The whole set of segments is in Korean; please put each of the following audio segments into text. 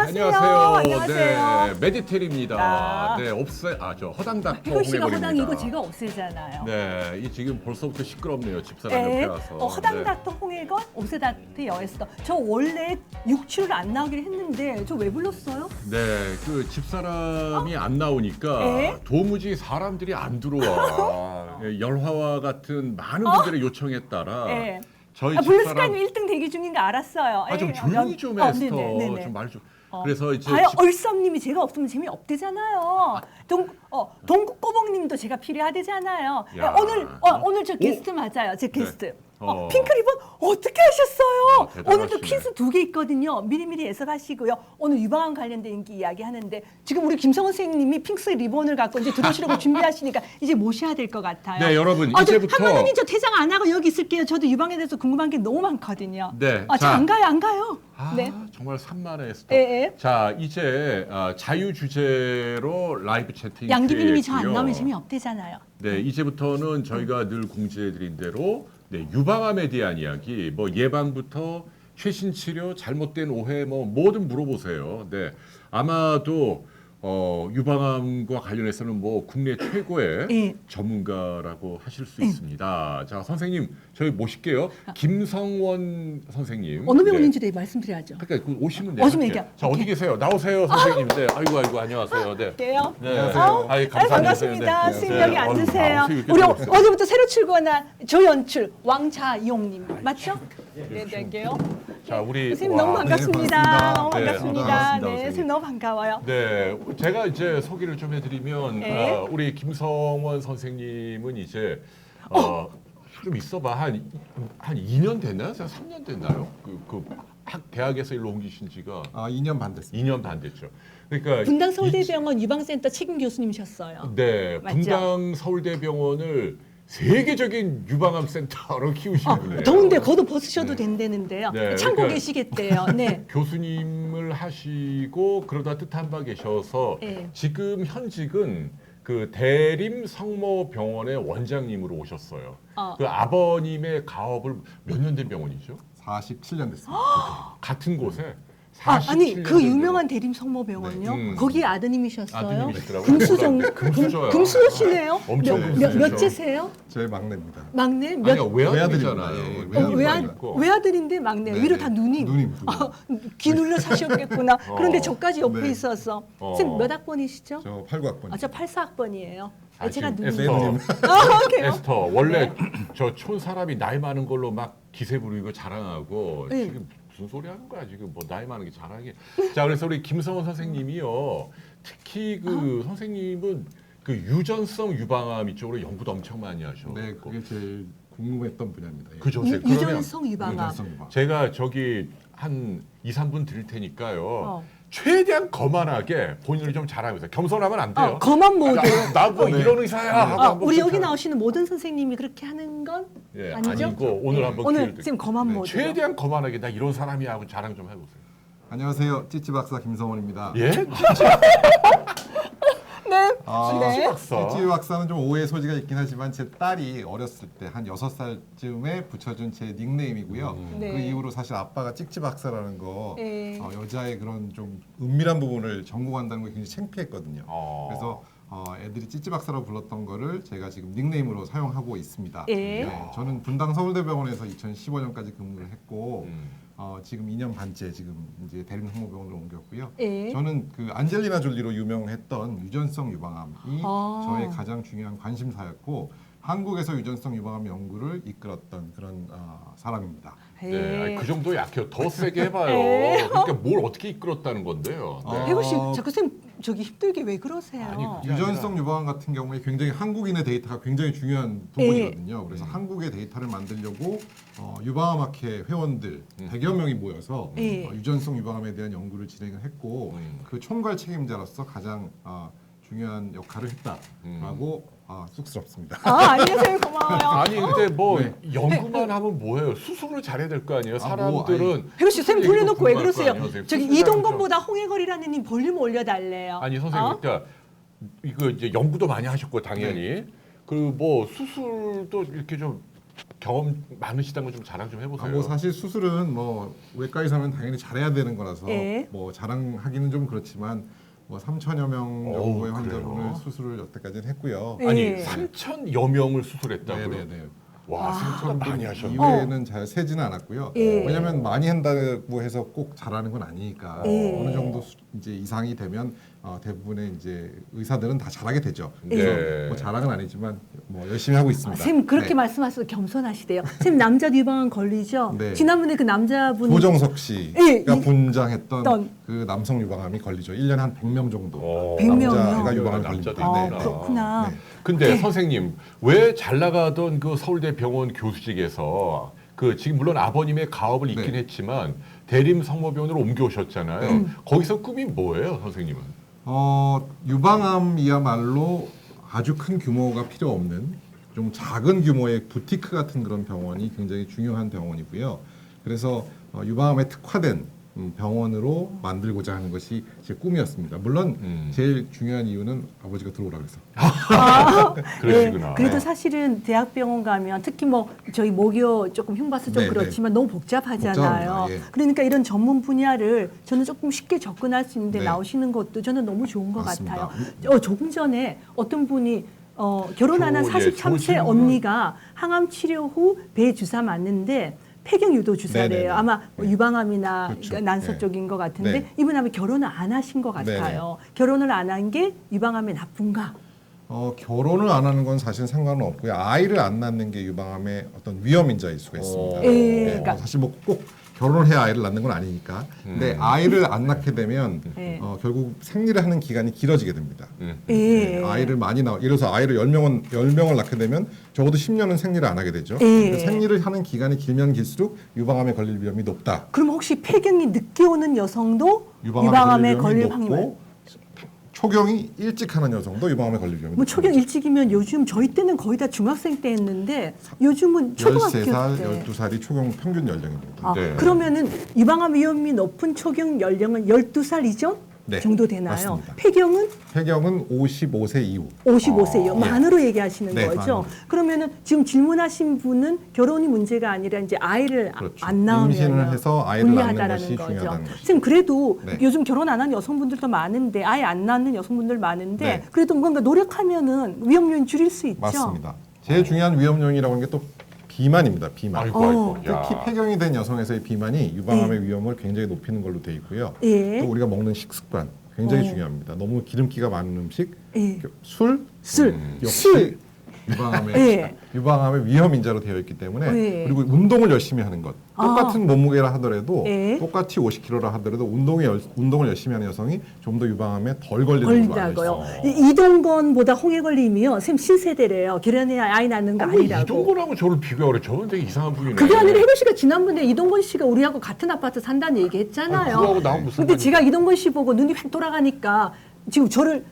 안녕하세요. 네, 메디텔입니다. 아. 네, 저 허당닥터 피고 씨가 홍해걸입니다. 허당이고 제가 없애잖아요. 네, 이 지금 벌써부터 시끄럽네요. 집사람 네. 옆에 와서. 허당닥터 홍해걸, 옵세닥터 여에스터. 저 원래 육출을 안 나오기로 했는데 저 왜 불렀어요? 네, 그 집사람이 안 나오니까 네. 도무지 사람들이 안 들어와. 네, 열화와 같은 많은 분들의 요청에 따라 네. 저희 블루스카이는 1등 대기 중인 거 알았어요. 좀 에이, 조용히 좀 해, 스터. 네네네네. 좀 말 좀. 그래서 이제 봐요, 얼썸님이 제가 없으면 재미 없대잖아요. 동국꼬봉님도 제가 필요하대잖아요. 야. 오늘 저 게스트 맞아요. 제 게스트. 네. 핑크리본 어떻게 하셨어요? 대단하시네. 오늘도 퀴즈 2개 있거든요. 미리미리 예습하시고요. 오늘 유방암 관련된 인기 이야기하는데 지금 우리 김성원 선생님이 핑크 리본을 갖고 이제 들어오시려고 준비하시니까 이제 모셔야 될 것 같아요. 네, 여러분 이제부터 한번은 저 퇴장 안 하고 여기 있을게요. 저도 유방에 대해서 궁금한 게 너무 많거든요. 네, 저 자. 안 가요. 네. 정말 산만해 스톱. 예. 자 이제 자유 주제로 라이브 채팅. 양기빈님이 저 안 나오면 재미 없대잖아요. 네, 이제부터는 저희가 늘 공지해드린 대로 유방암에 대한 이야기, 뭐 예방부터 최신 치료, 잘못된 오해, 뭐 뭐든 물어보세요. 네, 아마도 유방암과 관련해서는 뭐 국내 최고의 예. 전문가라고 하실 수 있습니다. 자, 선생님 저희 모실게요. 김성원 선생님. 어느 병원인지 말씀드려야죠. 그러니까 오시면 오시면 할게요. 얘기해. 자, 어디 계세요? 나오세요, 선생님. 네, 아이고 안녕하세요. 네. 게요. 네. 아유, 반갑습니다. 네. 선생님 여기 네. 앉으세요. 선생님 우리 이렇게 들어오세요. 어제부터 새로 출근한 조연출 왕자용님 맞죠? 네, 게요. 자, 우리 선생님 너무 반갑습니다. 반갑습니다. 너무 네, 반갑습니다. 반갑습니다, 네, 선생님 너무 반가워요. 네, 제가 이제 소개를 좀 해드리면 네. 우리 김성원 선생님은 이제 좀 있어봐 한 2년 됐나요? 3년 됐나요? 대학에서 일로 옮기신 지가 2년 반 됐습니다. 2년 반 됐죠. 그러니까 분당 서울대병원 유방센터 책임 교수님이셨어요. 네, 맞죠? 분당 서울대병원을 세계적인 유방암 센터로 키우시는 분이에요. 더운데 겉옷 벗으셔도 된다는데요. 네, 참고 그러니까 계시겠대요. 네. 교수님을 하시고 그러다 뜻한 바 계셔서 네. 지금 현직은 그 대림 성모병원의 원장님으로 오셨어요. 그 아버님의 가업을 몇 년 된 병원이죠? 47년 됐습니다. 같은 곳에 아니 47년 그 된 유명한 대림 성모병원요. 네. 거기 아드님이셨어요. 아드님이시더라고요. 금수정 금수저야. 금수저시네요. 엄청 금수저죠. 몇째세요? 제 막내입니다. 막내 아니요, 몇 외아들이잖아요. 외아들입니다. 외아들인데 막내 네, 위로 네. 다 누님. 누님. 귀 눌러 사셨겠구나. 그런데 저까지 옆에 네. 있어서 선생님 몇 학번이시죠? 저 89학번. 저 84학번이에요. 아, 제가 지금 누님. 에스터, 그래요? 에스터 원래 저 촌 사람이 나이 많은 걸로 막 기세 부리고 자랑하고 네. 지금 무슨 소리 하는 거야 지금 뭐 나이 많은 게 자랑해. 자, 그래서 우리 김성원 선생님이요. 특히 선생님은 그 유전성 유방암 이쪽으로 연구도 엄청 많이 하셔. 네, 그게 제일 궁금했던 분야입니다. 예. 그죠. 그러면 유전성 유방암. 유전성 유방. 제가 저기 한 2, 3분 드릴 테니까요. 최대한 거만하게 본인을 좀 자랑해보세요. 겸손하면 안 돼요. 거만 모드. 나뭐 네. 이런 의사야. 하고 한번 우리 여기 좀 나오시는 모든 선생님이 그렇게 하는 건 예, 아니죠? 아니고 오늘 한번 오늘 기회를 선생님 거만 네, 모드. 최대한 거만하게 나 이런 사람이야 하고 자랑 좀 해보세요. 안녕하세요. 찌찌 박사 김성원입니다. 예? 네. 찌찌 박사. 찌찌 박사는 좀 오해 소지가 있긴 하지만 제 딸이 어렸을 때 한 6살쯤에 붙여준 제 닉네임이고요. 네. 그 이후로 사실 아빠가 찍찍 박사라는 거 네. 여자의 그런 좀 은밀한 부분을 전공한다는 게 굉장히 창피했거든요. 그래서 애들이 찌찌 박사라고 불렀던 거를 제가 지금 닉네임으로 사용하고 있습니다. 예. 네, 저는 분당 서울대병원에서 2015년까지 근무를 했고 지금 2년 반째 지금 이제 대림 성모병원으로 옮겼고요. 예. 저는 그 안젤리나 졸리로 유명했던 유전성 유방암이 저의 가장 중요한 관심사였고 한국에서 유전성 유방암 연구를 이끌었던 그런 사람입니다. 네, 아니, 그 정도 약해요. 더 세게 해봐요. 에. 그러니까 뭘 어떻게 이끌었다는 건데요. 네. 해구 씨, 자꾸 선생님 저기 힘들게 왜 그러세요? 아니, 그게 유전성 유방암 같은 경우에 굉장히 한국인의 데이터가 굉장히 중요한 부분이거든요. 그래서 한국의 데이터를 만들려고 유방암학회 회원들 100여 명이 모여서 유전성 유방암에 대한 연구를 진행을 했고 그 총괄 책임자로서 가장 중요한 역할을 했다라고 쑥스럽습니다. 아니요, 선생님 고마워요. 아니 근데 뭐 네. 연구만 하면 뭐예요? 수술을 잘해야 될 거 아니에요? 사람들은 해구 씨, 선생님 돌려놓고 왜 그러세요? 선생님. 저기 수술 이동건보다 홍해걸이라는 님 볼륨 올려달래요. 아니 선생님, 그러니까 이거 이제 연구도 많이 하셨고 당연히 그 뭐 수술도 이렇게 좀 경험 많으시다는 걸 좀 자랑 좀 해보세요. 뭐 사실 수술은 뭐 외과 의사면 당연히 잘해야 되는 거라서 예. 뭐 자랑하기는 좀 그렇지만 뭐 3천여 명 정도의 환자분을 그래요? 수술을 여태까지는 했고요. 예. 아니 3,000여 명을 수술했다고요? 네네네. 와, 생각보다 많이 하셨네. 이외에는 잘 세지는 않았고요. 예. 왜냐하면 많이 한다고 해서 꼭 잘하는 건 아니니까 예. 어느 정도 이제 이상이 되면 대부분의 이제 의사들은 다 잘하게 되죠. 네. 그래서 뭐 자랑은 아니지만 뭐 열심히 하고 있습니다. 쌤 그렇게 네. 말씀하셔서 겸손하시대요. 쌤 남자 유방암 걸리죠? 네. 지난번에 그 남자분 조정석 씨가 예, 분장했던 어떤- 그 남성 유방암이 걸리죠. 1년에 한 100명 정도 100 명이요? 남자가 유방암 남자도 걸립니다. 아, 네. 그렇구나. 네. 근데 선생님 왜 잘 나가던 그 서울대 병원 교수직에서 그 지금 물론 아버님의 가업을 잇긴 네. 했지만 대림 성모병원으로 옮겨오셨잖아요. 거기서 꿈이 뭐예요, 선생님은? 유방암이야말로 아주 큰 규모가 필요 없는 좀 작은 규모의 부티크 같은 그런 병원이 굉장히 중요한 병원이고요. 그래서 유방암에 특화된 병원으로 만들고자 하는 것이 제 꿈이었습니다. 물론 제일 중요한 이유는 아버지가 들어오라고 해서. 그러시구나. 네, 그래도 사실은 대학병원 가면 특히 뭐 저희 모교 조금 흉봐서 좀 네, 그렇지만 너무 복잡하잖아요. 복잡합니다. 예. 그러니까 이런 전문 분야를 저는 조금 쉽게 접근할 수 있는데 네. 나오시는 것도 저는 너무 좋은 것 맞습니다. 같아요. 조금 전에 어떤 분이 결혼하는 예, 43세 좋은 언니가 항암 치료 후 배 주사 맞는데 폐경 유도 주사래요. 네네네. 아마 뭐 네. 유방암이나 그렇죠. 그러니까 난소 네. 쪽인 것 같은데 네. 이분 아마 결혼을 안 하신 것 같아요. 결혼을 안 한 게 유방암에 나쁜가? 결혼을 안 하는 건 사실 상관은 없고요. 아이를 안 낳는 게 유방암의 어떤 위험 인자일 수가 있습니다. 예, 네, 그러니까- 사실 뭐 꼭 결혼을 해야 아이를 낳는 건 아니니까. 근데 아이를 안 낳게 되면 예. 결국 생리를 하는 기간이 길어지게 됩니다. 예. 네, 아이를 많이 낳아 예를 들어서 아이를 10명을 낳게 되면 적어도 10년은 생리를 안 하게 되죠. 예. 근데 생리를 하는 기간이 길면 길수록 유방암에 걸릴 위험이 높다. 그럼 혹시 폐경이 늦게 오는 여성도 유방암에 유방암에 걸릴 걸릴 위험이 확률? 높고 초경이 일찍 하는 여성도 유방암에 걸릴 위험이 뭐 높다. 초경 일찍이면 요즘 저희 때는 거의 다 중학생 때 했는데 요즘은 초등학교 13살, 때. 12살이 초경 평균 연령입니다. 아, 네. 그러면은 유방암 위험이 높은 초경 연령은 12살 이전 네, 정도 되나요? 맞습니다. 폐경은 폐경은 55세 이후. 55세 이후 예. 만으로 얘기하시는 네, 거죠. 만으로. 그러면은 지금 질문하신 분은 결혼이 문제가 아니라 이제 아이를 그렇죠. 안 낳으면 임신을 해서 아이를 낳는 불리하다라는 것이 거죠. 중요하다는 것이죠. 선생님 그래도 네. 요즘 결혼 안 한 여성분들도 많은데 아예 안 낳는 여성분들 많은데 네. 그래도 뭔가 노력하면은 위험 요인 줄일 수 있죠. 맞습니다. 제일 중요한 위험 요인이라고 하는 게 또 비만입니다. 비만. 아이고 아이고. 특히 폐경이 된 여성에서의 비만이 유방암의 위험을 굉장히 높이는 걸로 돼 있고요. 예. 또 우리가 먹는 식습관 굉장히 어. 중요합니다. 너무 기름기가 많은 음식, 예. 술 술, 역시 술. 유방암의 위험 인자로 되어 있기 때문에 예. 그리고 운동을 열심히 하는 것. 똑같은 몸무게라 하더라도 예. 똑같이 50kg라 하더라도 운동을 열심히 하는 여성이 좀 더 유방암에 덜 걸리는 걸로 알고 걸린다고요. 있습니다. 이동건보다 홍해걸림이요. 쌤 신세대래요. 결혼해야 아이 낳는 거 왜 아니라고. 이동건하고 저를 비교하래? 저는 되게 이상한 분이네. 그게 아니라 혜걸 씨가 지난번에 이동건 씨가 우리하고 같은 아파트 산다는 얘기 했잖아요. 아니, 그거하고 나하고 무슨 근데 상관이야? 제가 이동건 씨 보고 눈이 획 돌아가니까 지금 저를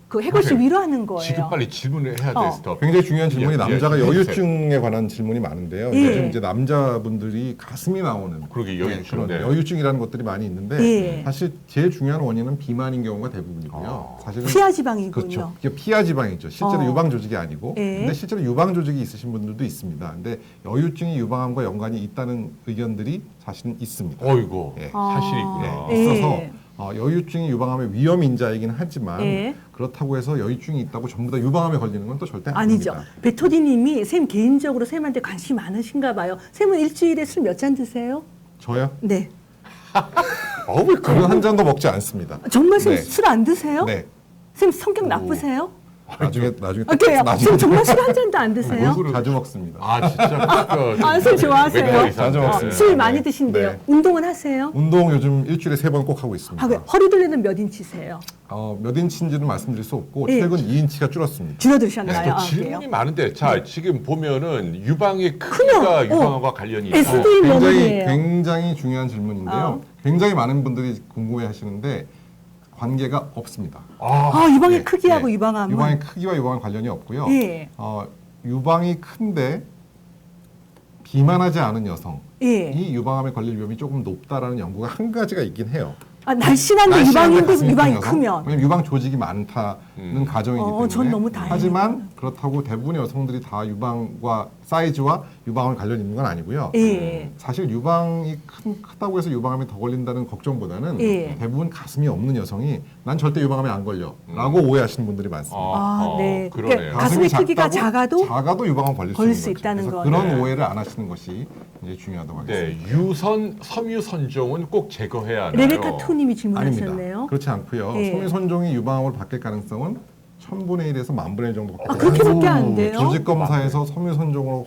그 혜걸 씨 선생님, 위로하는 거예요. 지금 빨리 질문을 해야 돼, 스톱. 굉장히 중요한 질문이 예, 남자가 예, 여유증에 관한 질문이 많은데요. 예. 요즘 이제 남자분들이 가슴이 나오는 그러게, 여유증, 그런 네. 여유증이라는 것들이 많이 있는데 예. 사실 제일 중요한 원인은 비만인 경우가 대부분이고요. 사실은 피하 지방이군요. 그렇죠. 이게 피하 지방이죠. 실제로 유방 조직이 아니고, 예. 근데 실제로 유방 조직이 있으신 분들도 있습니다. 근데 여유증이 유방암과 연관이 있다는 의견들이 사실은 있습니다. 어이고, 예. 사실이구나. 예. 있어서 여유증이 유방암의 위험 인자이긴 하지만 예. 그렇다고 해서 여유증이 있다고 전부 다 유방암에 걸리는 건 또 절대 아니죠. 아닙니다. 베토디님이 쌤 개인적으로 쌤한테 관심이 많으신가 봐요. 쌤은 일주일에 술 몇 잔 드세요? 저요? 네. 왜 그건 한 잔도 먹지 않습니다. 정말 쌤 네. 술 안 드세요? 네. 쌤 성격 나쁘세요? 나중에 아, 그래요? 쌤 정말 술 한 잔도 안 드세요? 자주 먹습니다. 아, 진짜. 아, 술 좋아하세요? 외과 의사. 자주 먹습니다. 술 네. 많이 드신대요. 네. 운동은 하세요? 운동 요즘 일주일에 3번 꼭 하고 있습니다. 아, 그래. 허리둘레는 몇 인치세요? 몇 인치인지는 말씀드릴 수 없고 예. 최근 2인치가 줄었습니다. 줄어드셨나요? 또 아, 질문이 그래요? 많은데, 자, 지금 보면은 유방의 크기가 유방암과 관련이 있다. SD 굉장히 러닝이에요. 굉장히 중요한 질문인데요. 굉장히 많은 분들이 궁금해하시는데 관계가 없습니다. 아, 유방의 네, 크기하고 네. 유방암은? 유방의 크기와 유방은 관련이 없고요. 예. 유방이 큰데 비만하지 않은 여성이 예. 유방암에 걸릴 위험이 조금 높다라는 연구가 한 가지가 있긴 해요. 날씬한데 유방이 크면. 왜냐면 유방 조직이 많다는 가정이기 때문에. 전 너무 다행이에요. 하지만 그렇다고 대부분의 여성들이 다 유방과 사이즈와 유방암 관련 있는 건 아니고요. 예. 사실 유방이 크다고 해서 유방암에 더 걸린다는 걱정보다는 예. 대부분 가슴이 없는 여성이 난 절대 유방암에 안 걸려라고 오해하시는 분들이 많습니다. 네. 그러네요. 그러니까 가슴의 크기가 작아도 유방암 걸릴 걸릴 수 수 있는 있다는 거죠. 거. 그래서 그런 네. 오해를 안 하시는 것이 이제 중요하다고 하겠습니다. 네, 섬유선종은 꼭 제거해야 하나요? 레베카 투님이 아닙니다. 질문하셨네요. 그렇지 않고요. 예. 섬유선종이 유방암으로 바뀔 가능성은 1000분의 1에서 10,000분의 1 정도밖에 없어요. 그렇게밖에 안 돼요? 조직 검사에서 섬유선종으로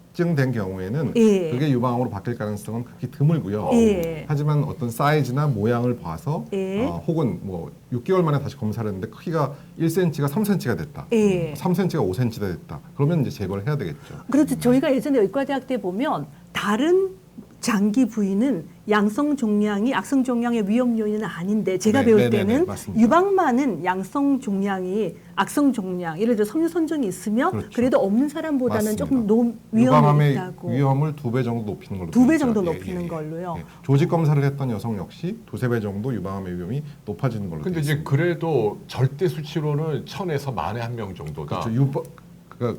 확증된 경우에는 예. 그게 유방암으로 바뀔 가능성은 극히 드물고요. 예. 하지만 어떤 사이즈나 모양을 봐서 예. 혹은 뭐 6개월 만에 다시 검사를 했는데 크기가 1cm가 3cm가 됐다. 예. 3cm가 5cm가 됐다. 그러면 이제 제거를 해야 되겠죠. 그래도 저희가 예전에 의과대학 때 보면 다른 장기 부위는 양성 종양이 악성 종양의 위험 요인은 아닌데 제가 네, 배울 네, 네, 네, 때는 맞습니다. 유방만은 양성 종양이 악성 종양 예를 들어 섬유선종이 있으면 그렇죠. 그래도 없는 사람보다는 맞습니다. 조금 위험이 유방암의 있다고. 위험을 2배 정도 높이는 걸로. 2배 되어 정도 있죠. 높이는 걸로요. 조직 검사를 했던 여성 역시 2~3배 정도 유방암의 위험이 높아지는 걸로. 근데 되어 이제 있습니다. 그래도 절대 수치로는 1000에서 만에 1명 정도다. 그렇죠.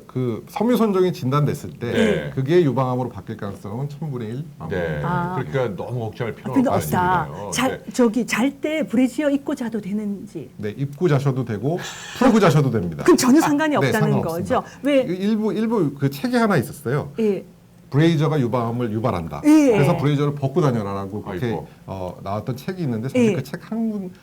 그 섬유선종이 진단됐을 때 네. 그게 유방암으로 바뀔 가능성은 1000분의 1. 네. 아. 그러니까 너무 걱정할 필요는 필요 없다. 없다. 잘 때 브래지어 입고 자도 되는지. 네, 입고 자셔도 되고 풀고 자셔도 됩니다. 그럼 전혀 상관이 네, 없다는 상관없습니다. 거죠. 왜? 일부 그 책이 하나 있었어요. 예. 브레이저가 유방암을 유발한다. 예. 그래서 브레이저를 벗고 다녀라라고 그렇게 아이고. 나왔던 책이 있는데 사실 예. 그 책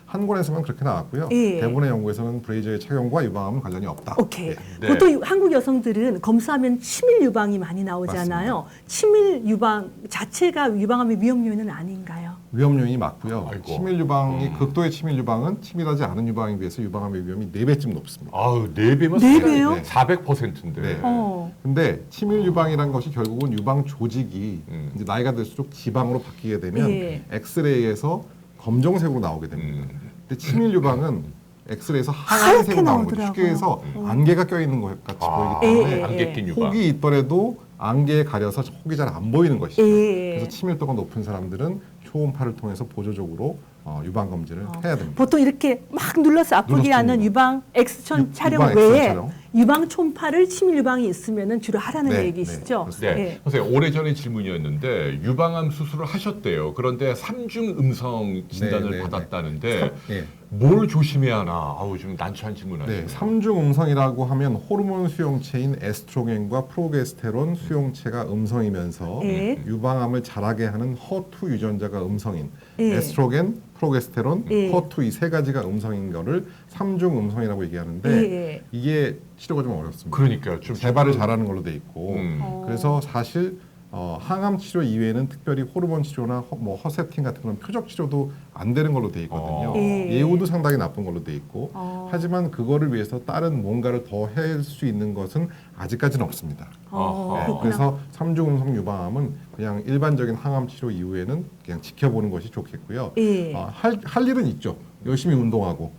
한 권에서만 그렇게 나왔고요. 예. 대부분의 연구에서는 브레이저의 착용과 유방암은 관련이 없다. 오케이. 예. 네. 보통 한국 여성들은 검사하면 치밀 유방이 많이 나오잖아요. 치밀 유방 자체가 유방암의 위험 요인은 아닌가요? 위험 요인이 맞고요. 아이고. 치밀 유방이 극도의 치밀 유방은 치밀하지 않은 유방에 비해서 유방암의 위험이 4배쯤 높습니다. 아우, 4배면 네 배요? 400%인데. 네. 어. 근데 치밀 유방이라는 것이 결국은 유방 조직이 이제 나이가 들수록 지방으로 바뀌게 되면 예. 엑스레이에서 검정색으로 나오게 됩니다. 근데 치밀 유방은 엑스레이에서 하얗게 하얀색으로 나오는 거죠. 나오더라고요. 쉽게 해서 안개가 껴있는 것 같이 보이기 예, 때문에 예. 안개 낀 유방. 혹이 있더라도 안개에 가려서 혹이 잘 안 보이는 것이죠. 예. 그래서 치밀도가 높은 사람들은 초음파를 통해서 보조적으로 유방 검진을 해야 됩니다. 보통 이렇게 막 눌러서 아프게 눌러서 하는 줍니다. 유방 엑스천 촬영 유방 엑스천 외에 촬영. 유방 초음파를 치밀 유방이 있으면은 주로 하라는 네, 얘기시죠. 네, 네, 예. 선생님 오래전에 질문이었는데 유방암 수술을 하셨대요. 그런데 3중 음성 진단을 네, 네, 받았다는데 예. 뭘 조심해야 하나? 아우 좀 난처한 질문하시네요. 네, 3중 음성이라고 하면 호르몬 수용체인 에스트로겐과 프로게스테론 수용체가 음성이면서 예. 유방암을 자라게 하는 허투 유전자가 음성인 예. 에스트로겐, 프로게스테론, 예. 허투 이 세 가지가 음성인 거를 3중 음성이라고 얘기하는데 예. 이게 치료가 좀 어렵습니다. 그러니까요. 좀 재발을 잘하는 걸로 돼 있고 어. 그래서 사실 항암 치료 이외에는 특별히 호르몬 치료나 뭐 허세팅 같은 그런 표적 치료도 안 되는 걸로 돼 있거든요. 예. 예후도 상당히 나쁜 걸로 돼 있고 하지만 그거를 위해서 다른 뭔가를 더 할 수 있는 것은 아직까지는 없습니다. 네, 그렇구나. 그래서 3중 음성 유방암은 그냥 일반적인 항암 치료 이후에는 그냥 지켜보는 것이 좋겠고요. 예. 할 일은 있죠. 열심히 운동하고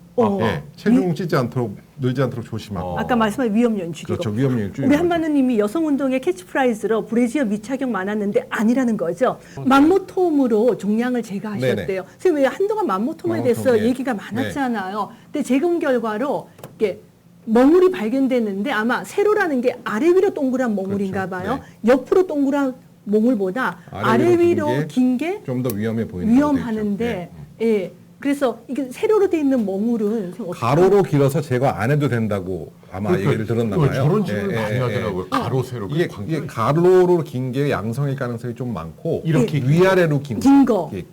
체중 찌지 않도록 늘지 않도록 조심하고 아까 말씀한 위험 요인 줄이고. 그렇죠. 위험 요인 줄이는 우리 거죠. 한마누님이 여성 운동의 캐치프라이즈로 브래지어 미착용 많았는데 아니라는 거죠. 맘모톰으로 종양을 제거하셨대요. 선생님 왜 한동안 맘모톰에 대해서 맘모톰, 예. 얘기가 많았잖아요. 근데 재검 결과로 이게 멍울이 발견됐는데 아마 세로라는 게 아래 위로 동그란 멍울인가 그렇죠. 봐요. 옆으로 동그란 멍울보다 아래 위로 긴 게 좀 더 위험해 보이는 위험하는데 예. 그래서 이게 세로로 돼 있는 멍울은 선생님 어떻게 가로로 길어서 제거 안 해도 된다고 아마 그러니까 얘기를 들었나 봐요. 저런 질문을 예, 많이 예, 하더라고요. 가로 세로. 이게 가로로 긴 게 양성일 가능성이 좀 많고 이렇게 위아래로 긴 거. 이게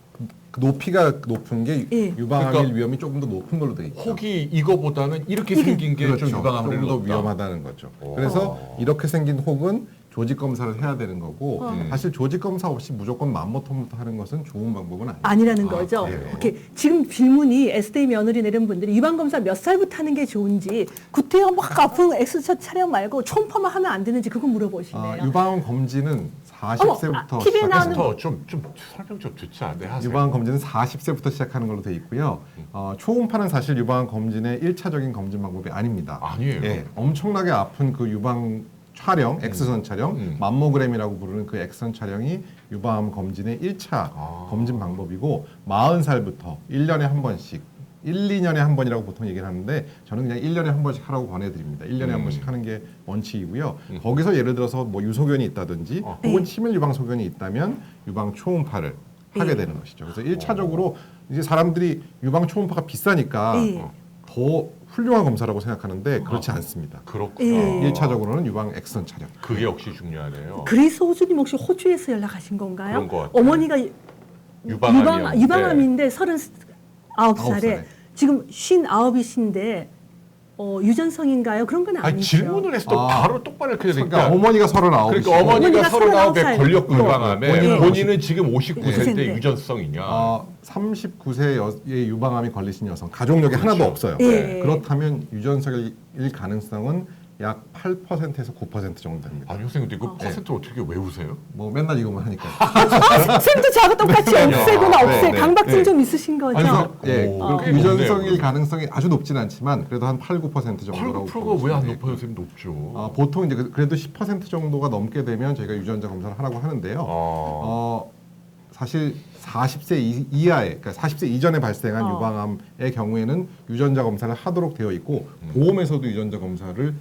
높이가 높은 게 예. 유방암일 그러니까 위험이 조금 더 높은 걸로 돼 있죠. 혹이 이거보다는 이렇게 생긴 게 좀 그렇죠. 유방암을 조금 더 높다. 위험하다는 거죠. 그래서 이렇게 생긴 혹은 조직 검사를 해야 되는 거고 사실 조직 검사 없이 무조건 맘모톰부터 하는 것은 좋은 방법은 아니에요. 아니라는 거죠. 그래요? 오케이. 지금 질문이 S대의 며느리 내린 분들이 유방 검사 몇 살부터 하는 게 좋은지 구태여 막 아픈 엑스차 촬영 말고 초음파만 하면 안 되는지 그거 물어보시네요. 유방암 검진은 40세부터 TV에 나오는 좀 설명 좀 듣지 않네. 하세요. 유방암 검진은 40세부터 시작하는 걸로 돼 있고요. 초음파는 사실 유방암 검진의 1차적인 검진 방법이 아닙니다. 아니에요. 예, 엄청나게 아픈 그 유방 촬영, X선 촬영, 맘모그램이라고 부르는 그 X선 촬영이 유방암 검진의 1차 검진 방법이고 40살부터 1년에 한 번씩 1, 2년에 한 번이라고 보통 얘기를 하는데 저는 그냥 1년에 한 번씩 하라고 권해드립니다. 1년에 한 번씩 하는 게 원칙이고요. 거기서 예를 들어서 뭐 유소견이 있다든지 혹은 치밀 유방 소견이 있다면 유방 초음파를 하게 되는 것이죠. 그래서 1차적으로 이제 사람들이 유방 초음파가 비싸니까 더 훌륭한 검사라고 생각하는데 그렇지 않습니다. 그렇구나. 1차적으로는 유방 X선 촬영. 그게 역시 중요하네요. 그래서 호주님 혹시 호주에서 연락하신 건가요? 그런 것 같아요. 어머니가 유방암이었는데. 유방암인데 39살에 살에. 지금 59이신데 유전성인가요? 그런 건 아니, 아니죠. 질문을 해서 또 바로 똑바로 이렇게 해야 그러니까 되니까. 어머니가 39이시고 그러니까 어머니가 39에 39살. 걸렸고 유방암에 본인은 본인은 지금 59세인데 네. 유전성이냐. 39세의 유방암이 걸리신 여성 가족력이 하나도 없어요. 예. 그렇다면 유전성일 가능성은 약 8%에서 9% 정도 됩니다. 아니 선생님 근데 그 퍼센트 어떻게 외우세요? 뭐 맨날 이것만 하니까. 쌤도 저하고 똑같이 없애거나 네, 없애 네, 강박증 네. 좀 있으신 거죠? 아니, 예, 오, 그렇게 꽤 높네요, 유전성일 그러면. 가능성이 아주 높진 않지만 그래도 한 8, 9% 정도라고. 8%가 왜 안 보시면 높아요? 선생님 높죠. 보통 이제 그래도 10% 정도가 넘게 되면 저희가 유전자 검사를 하라고 하는데요. 사실 40세 이하의, 그러니까 40세 이전에 발생한 유방암의 경우에는 유전자 검사를 하도록 되어 있고 보험에서도 유전자 검사를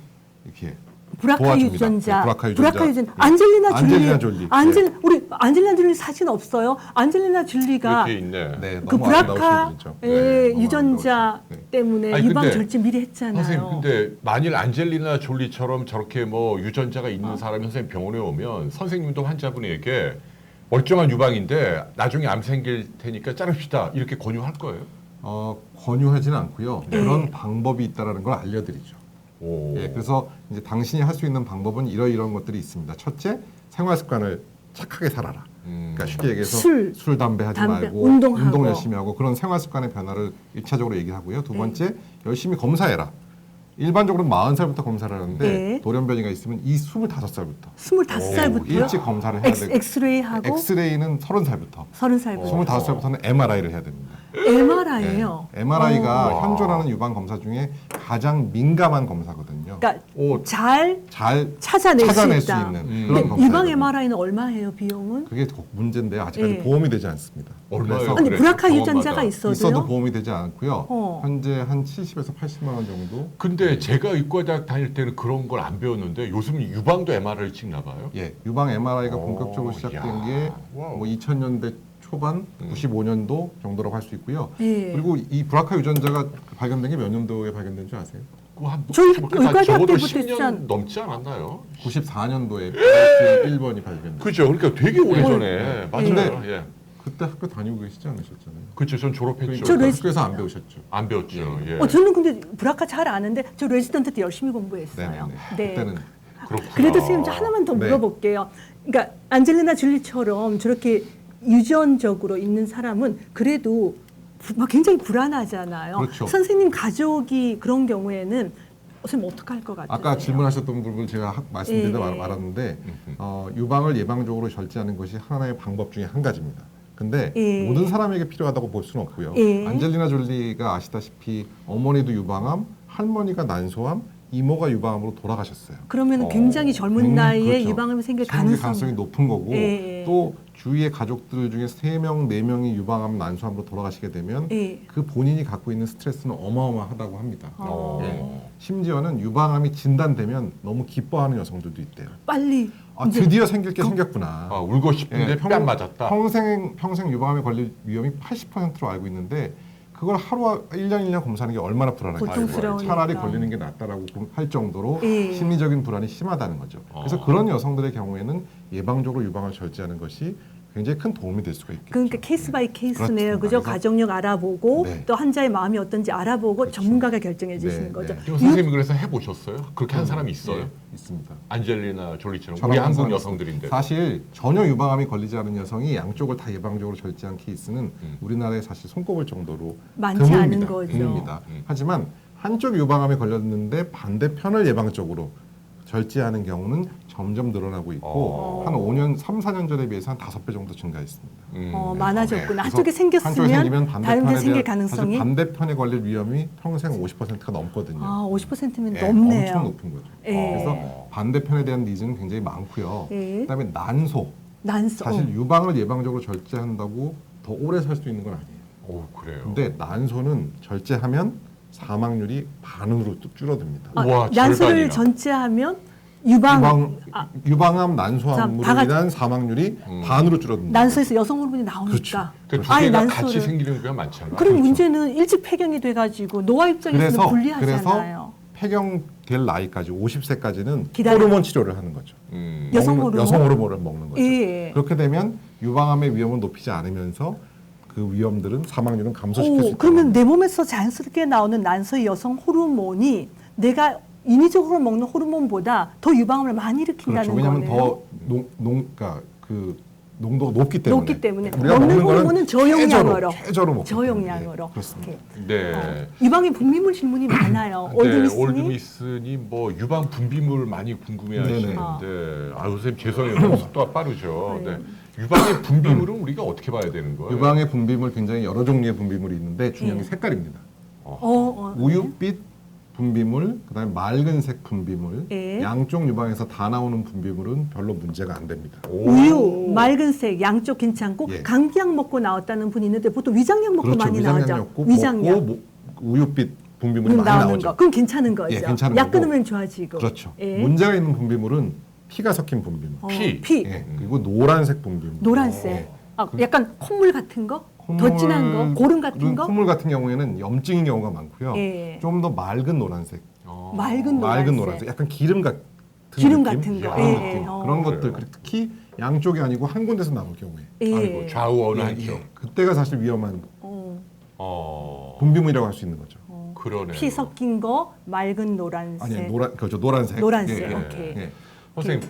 이렇게 브라카 도와줍니다. 유전자, 네, 브라카 유전자, 네. 안젤리나 졸리, 네. 우리 안젤리나 졸리 사진 없어요? 안젤리나 졸리가 이렇게 있네. 네, 그 너무 아름다우신 브라카의 분이죠. 네, 너무 유전자 아름다우신. 네. 때문에 아니, 유방 근데 절제 미리 했잖아요. 선생님 근데 만일 안젤리나 졸리처럼 저렇게 뭐 유전자가 있는 사람이 선생님 병원에 오면 선생님도 환자분에게 멀쩡한 유방인데 나중에 암 생길 테니까 자릅시다 이렇게 권유할 거예요? 권유하지는 않고요. 그런 방법이 있다라는 걸 알려드리죠. 오. 예, 그래서 이제 당신이 할 수 있는 방법은 이런 것들이 있습니다. 첫째, 생활 습관을 착하게 살아라. 그러니까 쉽게 얘기해서 술, 담배 하지 담배, 말고 운동하고. 운동 열심히 하고 그런 생활 습관의 변화를 1차적으로 얘기하고요. 두 번째, 열심히 검사해라. 일반적으로 40살부터 검사를 하는데 네. 돌연변이가 있으면 이 25살부터 25살부터 일찍 검사를 해야 되고 엑스레이 하고 엑스레이는 30살부터 30살부터 25살부터는 MRI를 해야 됩니다. MRI예요. MRI가 현존하는 유방 검사 중에 가장 민감한 검사거든요. 그러니까 오. 잘 잘 찾아낼 수 찾아낼 수 있다. 있는 근데 그런 검사. 유방 MRI는 얼마예요, 비용은? 그게 꼭 문제인데 아직까지 예. 보험이 되지 않습니다. 얼마예요? 그래서 아니 그래, 브라카 병원마다. 유전자가 있어도요? 있어도 보험이 되지 않고요. 현재 현재 한 70에서 80만 원 정도. 근데 제가 의과대학 다닐 때는 그런 걸 안 배웠는데 요즘 유방도 MRI를 찍나 봐요? 예, 유방 MRI가 오, 본격적으로 시작된 야, 게 와우. 뭐 2000년대 초반, 95년도 정도라고 할 수 있고요. 예. 그리고 이 브라카 유전자가 발견된 게 몇 년도에 발견된 줄 아세요? 저희 의과대학 적어도 때부터 10년 있잖- 넘지 않았나요? 94년도에 1번이 발견됐어요. 그죠. 그러니까 되게 오래전에 맞아요. 근데 예. 그때 학교 다니고 계시지 않으셨잖아요. 그렇죠. 전 졸업했죠. 저 레지- 학교에서 안 배우셨죠. 안 배웠죠. 예. 저는 근데 브라카 잘 아는데 저 레지던트 때 열심히 공부했어요. 네네네. 네. 그때는 그렇구나. 그래도 선생님 저 하나만 더 네. 물어볼게요. 그러니까 안젤리나 졸리처럼 저렇게 유전적으로 있는 사람은 그래도 막 굉장히 불안하잖아요. 그렇죠. 선생님 가족이 그런 경우에는 선생님 어떻게 할 것 같아요? 아까 질문하셨던 부분을 제가 말씀드리다 예. 말았는데 유방을 예방적으로 절제하는 것이 하나의 방법 중에 한 가지입니다. 근데 예. 모든 사람에게 필요하다고 볼 수는 없고요. 예. 안젤리나 졸리가 아시다시피 어머니도 유방암, 할머니가 난소암, 이모가 유방암으로 돌아가셨어요. 그러면 굉장히 젊은 나이에 그렇죠. 유방암이 생길 가능성이 가능성이 높은 거고 예. 또 주위의 가족들 중에 3명, 4명이 유방암, 난소암으로 돌아가시게 되면 예. 그 본인이 갖고 있는 스트레스는 어마어마하다고 합니다. 어. 예. 심지어는 유방암이 진단되면 너무 기뻐하는 여성들도 있대요. 빨리 이제 드디어 생길 게 생겼구나. 아, 울고 싶은데 예, 뺨 맞았다. 평생 유방암에 걸릴 위험이 80%로 알고 있는데 그걸 하루 1년 검사하는 게 얼마나 불안한가요? 고통스러우니까. 차라리 걸리는 게 낫다라고 할 정도로 예. 심리적인 불안이 심하다는 거죠. 그래서 그런 여성들의 경우에는 예방적으로 유방을 절제하는 것이 굉장히 큰 도움이 될 수가 있겠죠. 그러니까 케이스 바이 케이스네요. 그렇습니다. 그죠? 그래서- 가족력 알아보고 네. 또 환자의 마음이 어떤지 알아보고 전문가가 결정해 주시는 네, 거죠. 네. 지금 선생님이 그래서 해보셨어요? 그렇게 한 사람이 있어요? 예, 있습니다. 안젤리나 졸리처럼 저랑 우리 한 한국 사람이 여성들인데. 사실 전혀 유방암이 걸리지 않은 여성이 양쪽을 다 예방적으로 절제한 케이스는 우리나라에 사실 손꼽을 정도로 많지 드뭅니다. 않은 거죠. 드뭅니다. 하지만 한쪽 유방암에 걸렸는데 반대편을 예방적으로 절제하는 경우는 점점 늘어나고 있고 한 5년, 3, 4년 전에 비해서 한 5배 정도 증가했습니다. 많아졌구나. 네. 한쪽에 그래서 생겼으면 한쪽에 생기면 다른 데 생길 사실 가능성이 반대편에 걸릴 위험이 평생 50%가 넘거든요. 50%면 예, 넘네요. 엄청 높은 거죠. 예. 그래서 반대편에 대한 니즈는 굉장히 많고요. 예. 그다음에 난소. 난소. 사실 유방을 예방적으로 절제한다고 더 오래 살 수 있는 건 아니에요. 오, 그래요. 근데 난소는 절제하면 사망률이 반으로 또 줄어듭니다. 우와, 난소를 절반이나. 전제하면 유방, 유방암 다 난소암으로 같이- 인한 사망률이 반으로 줄어듭니다. 난소에서 여성 호르몬이 나오니까. 그렇죠. 그 두 아예 개가 난소를- 같이 생기는 경우가 많잖아요. 그럼 문제는 일찍 폐경이 돼가지고 노화 입장에서는 불리하잖아요. 폐경될 나이까지 50세까지는 기다려. 호르몬 치료를 하는 거죠. 여성 호르몬? 여성 호르몬을 먹는 거죠. 예. 그렇게 되면 유방암의 위험을 높이지 않으면서 그 위험들은 사망률은 감소시킬 수 있다. 그러면 내 몸에서 자연스럽게 나오는 난소의 여성 호르몬이 내가 인위적으로 먹는 호르몬보다 더 유방암을 많이 일으킨다는 그렇죠. 왜냐하면 거네요. 그러니까 그 농도가 높기 때문에. 높기 때문에 우리가 먹는 먹는 거는 호르몬은 저용량으로. 최저로 먹기 저용량으로. 때문에. 그렇습니다. 이렇게. 네. 유방의 분비물 질문이 많아요. 네, 올드미스님. 올드미스니 뭐 유방 분비물 많이 궁금해하시는데, 선생님 죄송해요, 너무 속도가 빠르죠. 네. 유방의 분비물은 우리가 어떻게 봐야 되는 거예요? 유방의 분비물 굉장히 여러 종류의 분비물이 있는데 중요한 게 색깔입니다. 우유빛 분비물, 그다음에 맑은색 분비물, 예. 양쪽 유방에서 다 나오는 분비물은 별로 문제가 안 됩니다. 우유, 맑은색 양쪽 괜찮고 예. 감기약 먹고 나왔다는 분이 있는데 보통 위장약 먹고 그렇죠. 많이 나오죠. 위장약이었고 위장약 먹고 우유빛 분비물이 많이 나오는 나오죠. 거. 그럼 괜찮은 거죠. 예, 괜찮은 약 거고. 끊으면 좋아지고. 그렇죠. 예. 문제가 있는 분비물은 피가 섞인 분비물. 피. 예, 그리고 노란색 분비물. 노란색. 약간 콧물 같은 거? 더 진한 거? 고름 같은 거? 콧물 같은 경우에는 염증인 경우가 많고요. 예. 좀 더 맑은 노란색. 맑은 노란색. 맑은 노란색. 약간 기름 같은 기름 느낌? 같은 거. 그런 예, 느낌. 예. 그런 것들 특히 양쪽이 아니고 한 군데서 나올 경우에 예. 아이고, 좌우 어느 한쪽. 그때가 사실 위험한 어. 분비물이라고 할 수 있는 거죠. 그러네. 피 섞인 거, 맑은 노란색. 아니 그렇죠 노란색. 노란색. 예, 예. 오케이. 예. 선생님,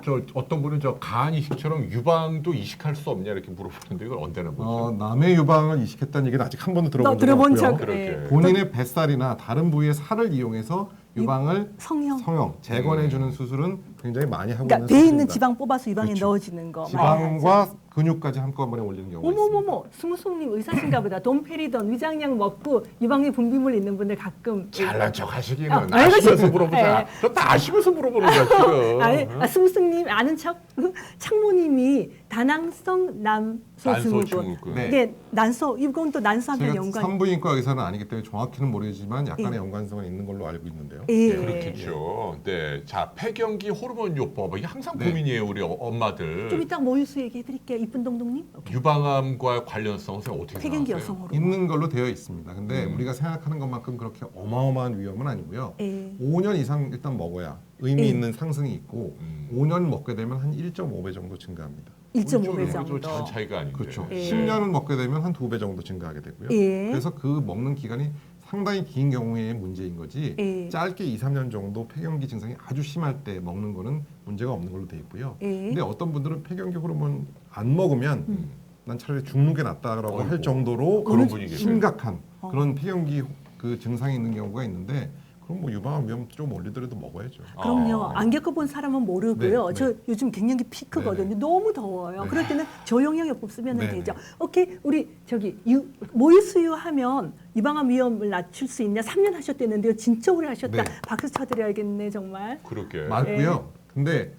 저 어떤 분은 저 가한 이식처럼 유방도 이식할 수 없냐 이렇게 물어보는데 이걸 언제나 보죠. 남의 유방을 이식했다는 얘기는 아직 한 번도 들어본 적이 들어본 없고요. 적. 그러게. 예. 본인의 뱃살이나 다른 부위의 살을 이용해서 유방을 성형. 재건해주는 수술은 굉장히 많이 하고 그러니까 있는 배에 있는 수술입니다. 지방 뽑아서 유방에 그렇죠. 넣어지는 거. 많이 하죠. 지방과 근육까지 한꺼번에 올리는 경우가 있습니다. 어머머머, 스무스님 의사신가 보다. 돈페리돈 위장약 먹고 유방에 분비물 있는 분들 가끔 잘난 척 하시기는 알고 아시면서 싶- 물어보자. 예. 저다 아시면서 물어보는 거야 지금. 스무스님 아는 척 창모님이 다낭성 난소 난소 증후군. 증후군. 네. 이게 난소 이건 또 난소한테 제가 연관. 산부인과 의사는 아니기 때문에 정확히는 모르지만 약간의 연관성은 있는 걸로 알고 있는데요. 예. 그렇겠죠. 네, 자 폐경기 호르몬 요법 이게 항상 네. 고민이에요 우리 엄마들. 좀 이따 모유수 얘기해드릴게요. 이쁜 동동님. 유방암과 관련성은 선생님 어떻게 폐경기 생각하세요? 여성 호르몬. 있는 걸로 되어 있습니다. 근데 우리가 생각하는 것만큼 그렇게 어마어마한 위험은 아니고요. 예. 5년 이상 일단 먹어야 의미 예. 있는 상승이 있고 5년 먹게 되면 한 1.5배 정도 증가합니다. 1.5배 좀 정도. 작은 차이가 아닌데. 그렇죠. 예. 10년을 먹게 되면 한 2배 정도 증가하게 되고요. 예. 그래서 그 먹는 기간이 상당히 긴 경우에 문제인 거지 예. 짧게 2, 3년 정도 폐경기 증상이 아주 심할 때 먹는 거는 문제가 없는 걸로 돼 있고요. 예. 근데 어떤 분들은 폐경기 호르몬 안 먹으면 난 차라리 죽는 게 낫다라고 어이구, 할 정도로 그런 분이 계세요. 심각한 그런 폐경기 그 증상이 있는 경우가 있는데 그럼 뭐 유방암 위험 좀 올리더라도 먹어야죠. 그럼요. 안 겪어본 사람은 모르고요. 네, 저 네. 요즘 갱년기 피크거든요. 네, 네. 너무 더워요. 네. 그럴 때는 저용량요법 쓰면 네, 되죠. 네. 오케이, 우리 저기 모유 수유하면 유방암 위험을 낮출 수 있냐? 3년 하셨대는데요. 진짜 오래 하셨다. 네. 박수 쳐드려야겠네 정말. 그렇게. 맞고요. 근데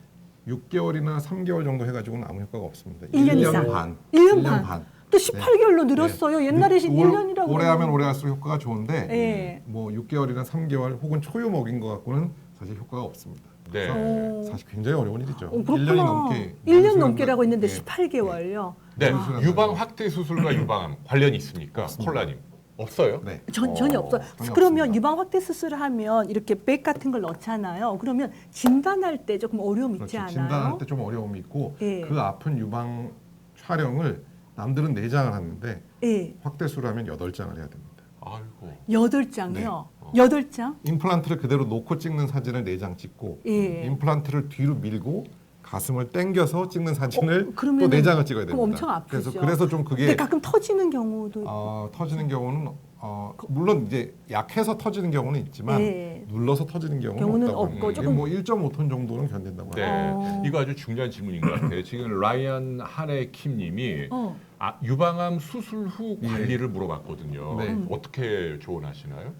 6개월이나 3개월 정도 해가지고는 아무 효과가 없습니다. 1년 이상. 1년 반. 1년 반. 또 18개월로 늘었어요. 옛날에 올- 1년이라고. 오래 하면 오래 할수록 효과가 좋은데 예. 뭐 6개월이나 3개월 혹은 초유 먹인 것 갖고는 사실 효과가 없습니다. 네. 오. 사실 굉장히 어려운 일이죠. 그렇구나. 1년이 넘게 1년 넘게라고 했는데 예. 18개월요. 네. 아. 유방 확대 수술과 유방암 관련이 있습니까? 콜라님 없어요? 네. 전혀 없어요. 전혀 그러면 없습니다. 유방 확대 수술을 하면 이렇게 백 같은 걸 넣잖아요. 그러면 진단할 때 조금 어려움 있지 그렇죠. 않아요? 진단할 때 좀 어려움이 있고 예. 그 아픈 유방 촬영을 남들은 4장을 하는데 예. 확대수를 하면 8장을 해야 됩니다. 아이고. 8장이요. 8장? 임플란트를 그대로 놓고 찍는 사진을 4장 찍고 예. 임플란트를 뒤로 밀고 가슴을 당겨서 찍는 사진을 또 그러면은 내장을 찍어야 됩니다. 그럼 엄청 아프죠. 그래서 좀 그게 근데 가끔 터지는 경우도 터지는 경우는 물론 이제 약해서 터지는 경우는 있지만 예. 눌러서 터지는 경우는 없다고 없고 합니다. 조금- 뭐 1.5톤 정도는 견딘다고 네, 합니다. 이거 아주 중요한 질문인 것 같아요. 지금 라이언 하네 킴님이 어. 유방암 수술 후 관리를 물어봤거든요. 네. 어떻게 조언하시나요?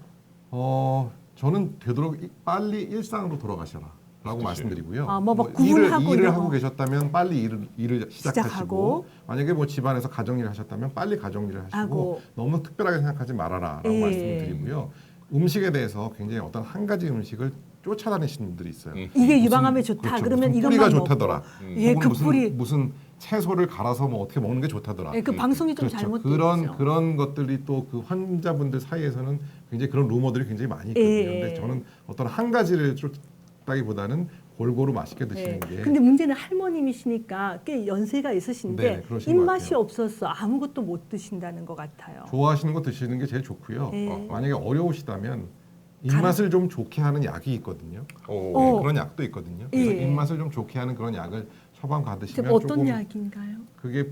저는 되도록 빨리 일상으로 돌아가셔라. 라고 그치. 말씀드리고요. 뭐 구분하고 일을 이런 하고 거. 계셨다면 빨리 일을 시작하시고 시작하고. 만약에 뭐 집안에서 가정일을 하셨다면 빨리 가정일을 하시고 하고. 너무 특별하게 생각하지 말아라라고 예. 말씀을 드리고요. 음식에 대해서 굉장히 어떤 한 가지 음식을 쫓아다니시는 분들이 있어요. 이게 유방암에 좋다. 그렇죠. 그러면 무슨 이런 뿌리가 거 좋다더라. 예, 혹은 그 뿌리. 무슨 채소를 갈아서 뭐 어떻게 먹는 게 좋다더라. 예, 그 방송이 좀 그렇죠. 잘못돼 있죠. 그런 것들이 또 그 환자분들 사이에서는 굉장히 그런 루머들이 굉장히 많이 있거든요. 예. 근데 저는 어떤 한 가지를 쫓다기보다는 골고루 맛있게 드시는 네. 게. 근데 문제는 할머님이시니까 꽤 연세가 있으신데 네, 그러신 것 입맛이 같아요. 없어서 아무것도 못 드신다는 것 같아요. 좋아하시는 거 드시는 게 제일 좋고요. 예. 만약에 어려우시다면 입맛을 좀 좋게 하는 약이 있거든요. 오. 네, 그런 약도 있거든요. 그래서 예. 입맛을 좀 좋게 하는 그런 약을 처방 받으시면 어떤 조금 약인가요? 그게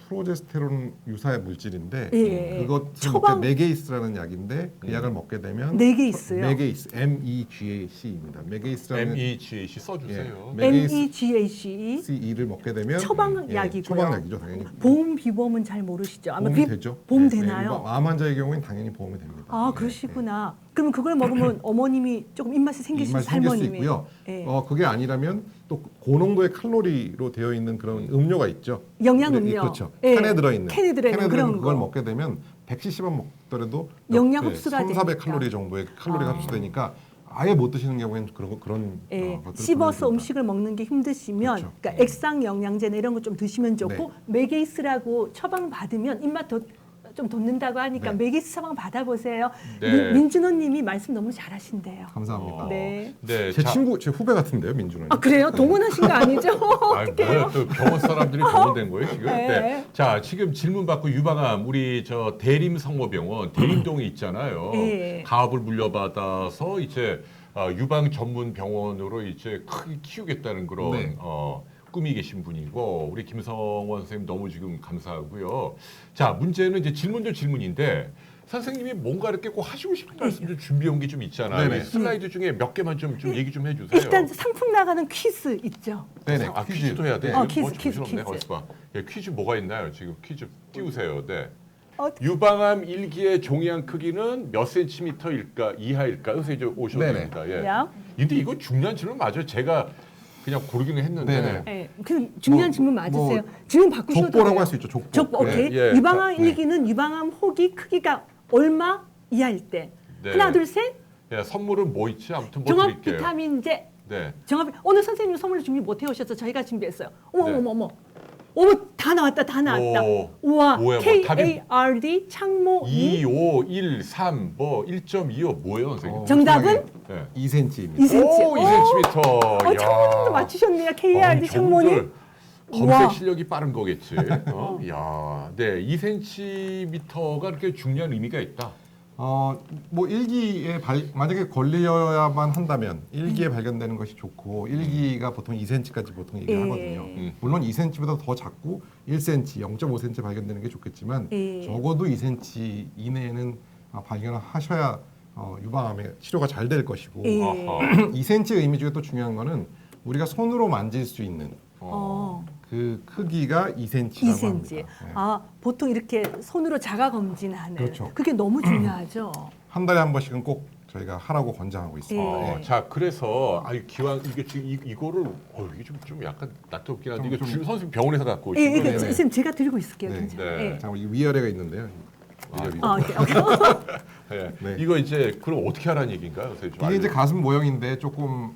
프로제스테론 유사의 물질인데 예. 그것을 처방- 먹게 메게이스라는 약인데 그 약을 먹게 되면 네 개 있어요. 메게이스 MEGAC입니다. 메게이스라는 MEGAC 써주세요. 예. MEGAC CE를 먹게 되면 처방약이고요. 처방약이죠, 당연히. 보험 비범은 잘 모르시죠? 아마 보험이 되죠. 보험 네, 되나요? 암 환자의 경우에는 당연히 보험이 됩니다. 아 네, 그러시구나. 그러면 그걸 먹으면 어머님이 조금 입맛이 생기실 입맛이 생길 수 할머님이. 있고요. 예. 그게 아니라면 또 고농도의 칼로리로 되어 있는 그런 음료가 있죠. 영양 네, 음료. 그렇죠. 예. 캔에 들어있는. 캔에 들어있는 그런 그걸 거. 먹게 되면 100cc만 먹더라도 영양 몇 배, 흡수가 3, 400 되니까. 칼로리 정도의 칼로리가 흡수되니까 아예 못 드시는 경우에는 그런 예, 것들을 씹어서 권해드립니다. 음식을 먹는 게 힘드시면 그렇죠. 그러니까 액상 영양제나 이런 거 좀 드시면 좋고 네. 메게이스라고 처방 받으면 입맛 좀 돋는다고 하니까 네. 메게이스 처방 받아보세요. 네. 민준호님이 말씀 너무 잘하신대요. 감사합니다. 네. 네, 제 친구, 제 후배 같은데요, 민준은. 아 그래요? 동원하신 거 아니죠? 아니, 뭐야, 또 병원 사람들이 병원된 거예요 지금? 네. 네. 자, 지금 질문 받고 유방암 우리 저 대림성모병원 대림동에 있잖아요. 네. 가업을 물려받아서 이제 유방 전문 병원으로 이제 크게 키우겠다는 그런 네. 꿈이 계신 분이고 우리 김성원 선생님 너무 지금 감사하고요. 자, 문제는 이제 질문도 질문인데. 선생님이 뭔가 이렇게 꼭 하시고 싶은 말씀 좀 준비해 온 게 좀 있잖아요. 네네. 이 슬라이드 중에 몇 개만 좀 얘기 좀 해주세요. 일단 상품 나가는 퀴즈 있죠. 네네. 아, 퀴즈도 해야 돼. 퀴즈, 퀴즈. 어디서 봐. 예, 퀴즈 뭐가 있나요? 지금 퀴즈 띄우세요. 네. 어, 유방암 일기의 종이한 크기는 몇 센티미터일까 이하일까? 선생님 이제 오셔도 네네. 됩니다. 예. 야. 근데 이거 중요한 질문 맞아요. 제가 그냥 고르기는 했는데. 네네. 네. 그 중요한 뭐, 질문 맞으세요. 뭐, 질문 바꾸셔도 족보라고 돼요. 할 수 있죠, 족보. 족보, 오케이. 예, 예. 유방암 자, 네. 일기는 유방암 혹이 크기가 얼마 이하일 때. 네. 하나, 둘, 셋. 예, 선물은 뭐 있지? 아무튼 뭐 종합 드릴게요. 비타민제. 네. 오늘 선생님 선물로 준비 못 해오셔서 저희가 준비했어요. 어머, 네. 어머, 어머. 어머, 다 나왔다, 다 나왔다. 오, 우와, 뭐야, 뭐 KARD 창모 2. 2, 5, 1, 3, 뭐 1.25 뭐예요, 선생님? 정답은? 네. 2cm입니다. 2cm. 오, 2cm. 창모님도 맞추셨네요. KARD 창모님. 검색 우와. 실력이 빠른 거겠지. 야, 네, 2cm가 그렇게 중요한 의미가 있다. 뭐 일기에 만약에 걸려야만 한다면 일기에 발견되는 것이 좋고 일기가 보통 2cm까지 보통 얘기를 하거든요. 물론 2cm보다 더 작고 1cm, 0.5cm 발견되는 게 좋겠지만 적어도 2cm 이내에는 발견을 하셔야 유방암의 치료가 잘 될 것이고 아하. 2cm의 의미 중에 또 중요한 거는 우리가 손으로 만질 수 있는 그 크기가 2cm라고 합니다. 2cm. 아, 보통 이렇게 손으로 자가 검진하는. 그렇죠. 그게 너무 중요하죠. 한 달에 한 번씩은 꼭 저희가 하라고 권장하고 있습니다. 예. 예. 자, 그래서 기왕 이게 지금 이거를 이게 좀 약간 낯뜨겁긴 한데 이거 좀- 선생님 병원에서 갖고 예, 오신 예, 거예요. 선생님 제가 들고 있을게요. 네. 괜찮아요. 네. 예. 잠깐 이 위아래가 있는데요. 위아래. 아, 오케이, 오케이. 예. 네. 이거 이제 그럼 어떻게 하라는 얘기인가요? 선생님 좀 이게 이제 알려- 가슴 모형인데 조금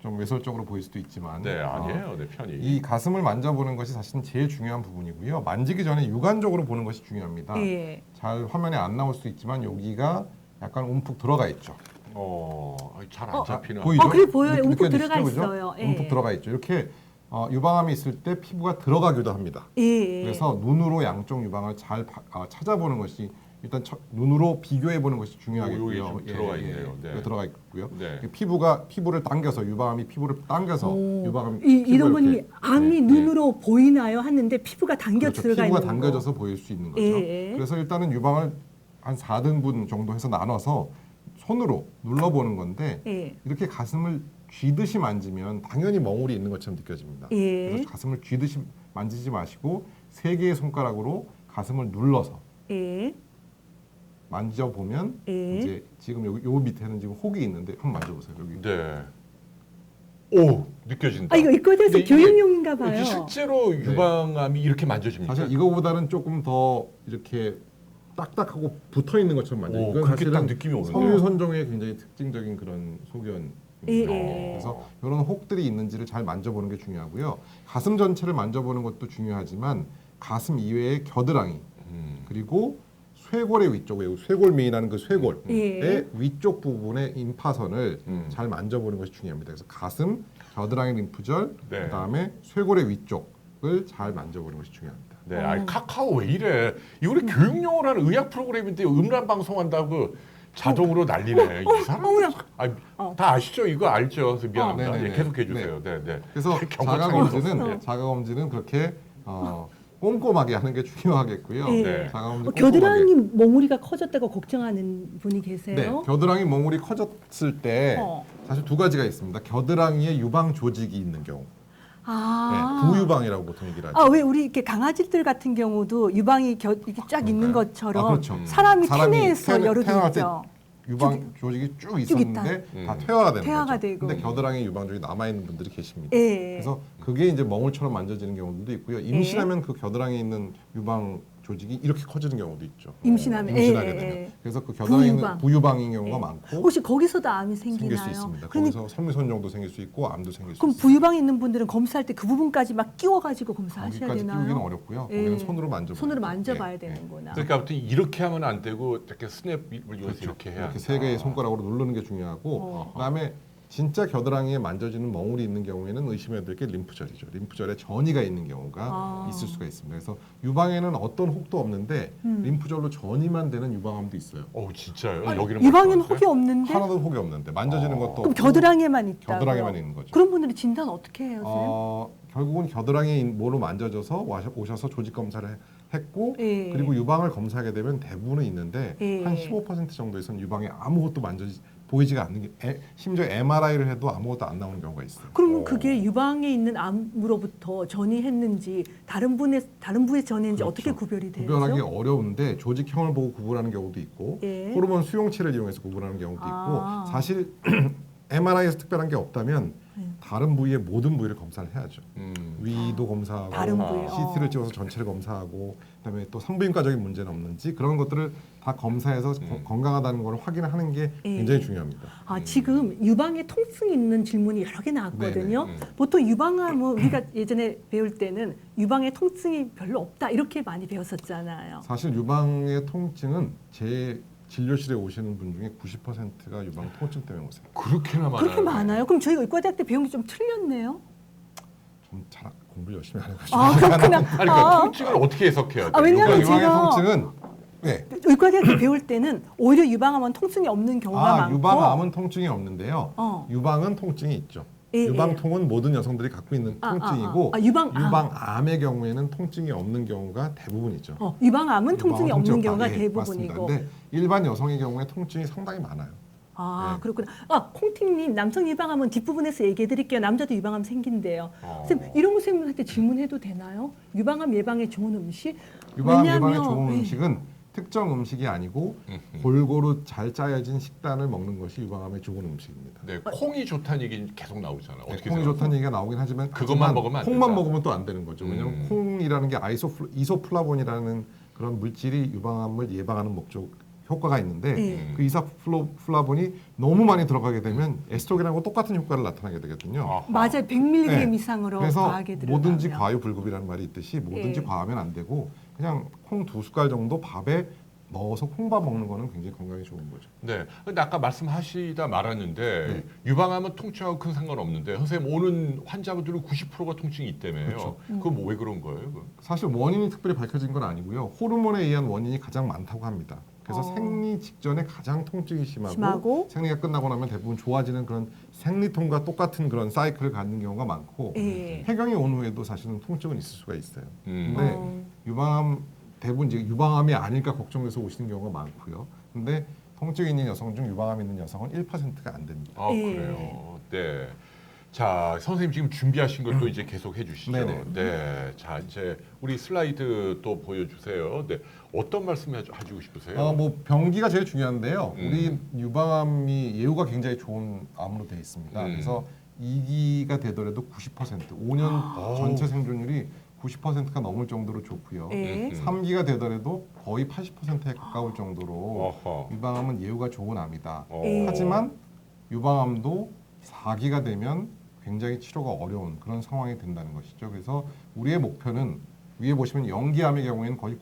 좀 외설적으로 보일 수도 있지만 네, 아니에요. 네, 편히. 이 가슴을 만져보는 것이 사실은 제일 중요한 부분이고요. 만지기 전에 육안적으로 보는 것이 중요합니다. 예. 잘 화면에 안 나올 수 있지만 여기가 약간 움푹 들어가 있죠. 잘 안 잡히는. 보이죠? 그래 보여요. 느낌- 움푹 느껴지시죠? 들어가 그죠? 있어요. 예. 움푹 들어가 있죠. 이렇게 유방암이 있을 때 피부가 들어가기도 합니다. 예. 그래서 눈으로 양쪽 유방을 잘 찾아보는 것이 일단 눈으로 비교해 보는 것이 중요하겠고요. 여기 좀 들어가 있네요. 네. 이거 들어가 있고요. 네. 피부를 당겨서 유방암이 피부를 당겨서 유방암이 이동건님이 암이 네. 눈으로 보이나요? 하는데 피부가 당겨 그렇죠. 들어가 피부가 있는 당겨져서 보일 수 있는 거죠. 예. 그래서 일단은 유방을 한 4등분 정도 해서 나눠서 손으로 눌러보는 건데 예. 이렇게 가슴을 쥐듯이 만지면 당연히 멍울이 있는 것처럼 느껴집니다. 예. 그래서 가슴을 쥐듯이 만지지 마시고 3개의 손가락으로 가슴을 눌러서 예. 만져보면 예. 이제 지금 요 밑에는 지금 혹이 있는데 한번 만져보세요. 여기. 네. 오 느껴진다. 아 이거 이과대에서 근데 이게 교육용인가 봐요. 이렇게 실제로 유방암이 이렇게 만져집니까? 사실 이거보다는 조금 더 이렇게 딱딱하고 붙어 있는 것처럼 만져요. 오, 이건 그렇게 사실은 딱 느낌이 오는데요. 섬유선종의 굉장히 특징적인 그런 소견입니다. 예, 예. 그래서 이런 혹들이 있는지를 잘 만져보는 게 중요하고요. 가슴 전체를 만져보는 것도 중요하지만 가슴 이외의 겨드랑이 그리고 쇠골의 위쪽, 쇠골미라는 그 쇠골의 예. 위쪽 부분의 임파선을 음. 잘 만져보는 것이 중요합니다. 그래서 가슴, 겨드랑이 림프절, 네. 그다음에 쇠골의 위쪽을 잘 만져보는 것이 중요합니다. 네, 아니 카카오 왜 이래? 이거 우리 교육용으로 하는 의학 프로그램인데 음란 방송한다고 자동으로 난리네. 이 사람. 어머나. 아니, 다 아시죠? 이거 알죠? 그래서 미안합니다. 네네네. 예, 계속해 주세요. 네, 네. 그래서 경고창이 자가검진은 그렇게 꼼꼼하게 하는 게 중요하겠고요. 예. 네. 자가검진 겨드랑이 몽우리가 커졌다고 걱정하는 분이 계세요. 네, 겨드랑이 몽울이 커졌을 때 어. 사실 두 가지가 있습니다. 겨드랑이에 유방 조직이 있는 경우, 아. 네, 부유방이라고 보통 얘기를 하죠. 아, 왜 우리 이렇게 강아지들 같은 경우도 유방이 이렇게 쫙 있는 것처럼 그렇죠. 사람이 태내에서 열을 태어날 때 주죠. 유방 조직이 쭉 쭉 있었는데 있다. 다 퇴화가 되는 퇴화가 거죠. 되고. 근데 겨드랑이 유방 조직이 남아 있는 분들이 계십니다. 예. 그래서 그게 이제 멍울처럼 만져지는 경우도 있고요. 임신하면 그 겨드랑이에 있는 유방 조직이 이렇게 커지는 경우도 있죠. 임신하면 임신하게 예, 되면. 예. 그래서 그 겨드랑이는 부유방. 부유방인 경우가 예. 많고 혹시 거기서도 암이 생길 생기나요? 수 있습니다. 그러니까 거기서 섬유선정도 생길 수 있고 암도 생길 수 그럼 있습니다. 부유방에 있는 분들은 검사할 때 그 부분까지 막 끼워가지고 검사하셔야 거기까지 되나요? 끼우기는 어렵고요. 예. 거기는 손으로 만져봐야 손으로 돼요. 만져봐야 예, 되는구나. 그러니까 아무튼 이렇게 하면 안 되고 이렇게 스냅을 이용해서 그렇죠. 이렇게 해야 이렇게 세 개의 손가락으로 누르는 게 중요하고 그다음에 진짜 겨드랑이에 만져지는 멍울이 있는 경우에는 의심해야 될 게 림프절이죠. 림프절에 전이가 있는 경우가 있을 수가 있습니다. 그래서 유방에는 어떤 혹도 없는데 림프절로 전이만 되는 유방암도 있어요. 진짜요? 여기는 유방에는 말씀하세요? 혹이 없는데 하나도 혹이 없는데 만져지는 것도 그럼 없고 겨드랑이에만 있다. 겨드랑이만 있는 거죠. 그런 분들은 진단 어떻게 해요, 선생님? 결국은 겨드랑이 뭐로 만져져서 오셔서 조직 검사를 했고 예. 그리고 유방을 검사하게 되면 대부분은 있는데 예. 한 15% 정도에서는 유방에 아무것도 보이지가 않는 게 심지어 MRI를 해도 아무것도 안 나오는 경우가 있어요. 그러면 그게 유방에 있는 암으로부터 전이했는지 다른 부에 전이했는지 어떻게 구별이 되죠? 그렇죠. 구별하기 어려운데 조직형을 보고 구분하는 경우도 있고 예. 호르몬 수용체를 이용해서 구분하는 경우도 아. 있고 사실 MRI에서 특별한 게 없다면 다른 부위의 모든 부위를 검사를 해야죠. 위도 검사하고 다른 부위, CT를 찍어서 전체를 검사하고 그다음에 또 산부인과적인 문제는 없는지 그런 것들을 다 검사해서 건강하다는 걸 확인하는 게 굉장히 중요합니다. 아, 지금 유방에 통증이 있는 질문이 여러 개 나왔거든요. 보통 유방암은 우리가 예전에 배울 때는 유방에 통증이 별로 없다 이렇게 많이 배웠었잖아요. 사실 유방의 통증은 제 진료실에 오시는 분 중에 90%가 유방 통증 때문에 오세요. 그렇게나 많아요. 그렇게 많아요? 그럼 저희가 의과대학 때 배운 게 좀 틀렸네요. 좀 잘 공부 열심히 하는 거죠. 아, 그렇구나. 아니, 그러니까 통증을 어떻게 해석해야 돼요? 아, 왜냐면 유방의 제가 통증은 네. 의과대학 때 배울 때는 오히려 유방암은 통증이 없는 경우가 많고 유방암은 통증이 없는데요. 유방은 통증이 있죠. 예, 유방통은 모든 여성들이 갖고 있는 통증이고 유방암의 경우에는 통증이 없는 경우가 대부분이죠. 유방암은 통증이 없는 경우가 예, 대부분이고. 그런데 일반 여성의 경우에 통증이 상당히 많아요. 아, 네. 그렇구나. 콩팅님 남성 유방암은 뒷부분에서 얘기해드릴게요. 남자도 유방암 생긴대요. 선생님 이런 거 선생님한테 질문해도 되나요? 유방암 예방에 좋은 음식? 유방암 왜냐하면, 예방에 좋은 예. 음식은 특정 음식이 아니고 골고루 잘 짜여진 식단을 먹는 것이 유방암에 좋은 음식입니다. 네, 콩이 좋다는 얘기 계속 나오잖아. 네, 어떻게 콩이 생각해요? 좋다는 얘기가 나오긴 하지만 그것만 먹으면 안 콩만 된다. 먹으면 또 안 되는 거죠. 왜냐하면 콩이라는 게 이소플라본이라는 그런 물질이 유방암을 예방하는 목적 효과가 있는데 그 이소플라본이 너무 많이 들어가게 되면 에스트로겐하고 똑같은 효과를 나타나게 되거든요. 맞아요. 100mg 네. 이상으로 그래서 과하게 들어가면. 뭐든지 과유불급이라는 말이 있듯이 뭐든지 예. 과하면 안 되고 그냥 콩 2숟갈 정도 밥에 넣어서 콩밥 먹는 거는 굉장히 건강에 좋은 거죠. 네. 근데 아까 말씀하시다 말았는데 네. 유방암은 통증하고 큰 상관없는데 선생님 오는 환자분들은 90%가 통증이 있다며요. 그렇죠. 그건 뭐 왜 그런 거예요? 그건? 사실 원인이 특별히 밝혀진 건 아니고요. 호르몬에 의한 원인이 가장 많다고 합니다. 그래서 생리 직전에 가장 통증이 심하고 생리가 끝나고 나면 대부분 좋아지는 그런 생리통과 똑같은 그런 사이클을 갖는 경우가 많고 예. 폐경이 온 후에도 사실은 통증은 있을 수가 있어요. 음. 근데 유방암 대부분 이제 유방암이 아닐까 걱정돼서 오시는 경우가 많고요. 근데 통증이 있는 여성 중 유방암이 있는 여성은 1%가 안 됩니다. 아 예. 그래요. 네. 자 선생님 지금 준비하신 걸 또 이제 계속 해주시죠. 네네. 네. 자 이제 우리 슬라이드 또 보여주세요. 네. 어떤 말씀 해주고 싶으세요? 뭐 병기가 제일 중요한데요. 음. 우리 유방암이 예후가 굉장히 좋은 암으로 되어 있습니다. 그래서 2기가 되더라도 90%, 5년 전체 생존율이 90%가 넘을 정도로 좋고요. 예. 3기가 되더라도 거의 80%에 가까울 정도로 어허. 유방암은 예후가 좋은 암이다. 예. 하지만 유방암도 4기가 되면 굉장히 치료가 어려운 그런 상황이 된다는 것이죠. 그래서 우리의 목표는 위에 보시면 0기암의 경우에는 거의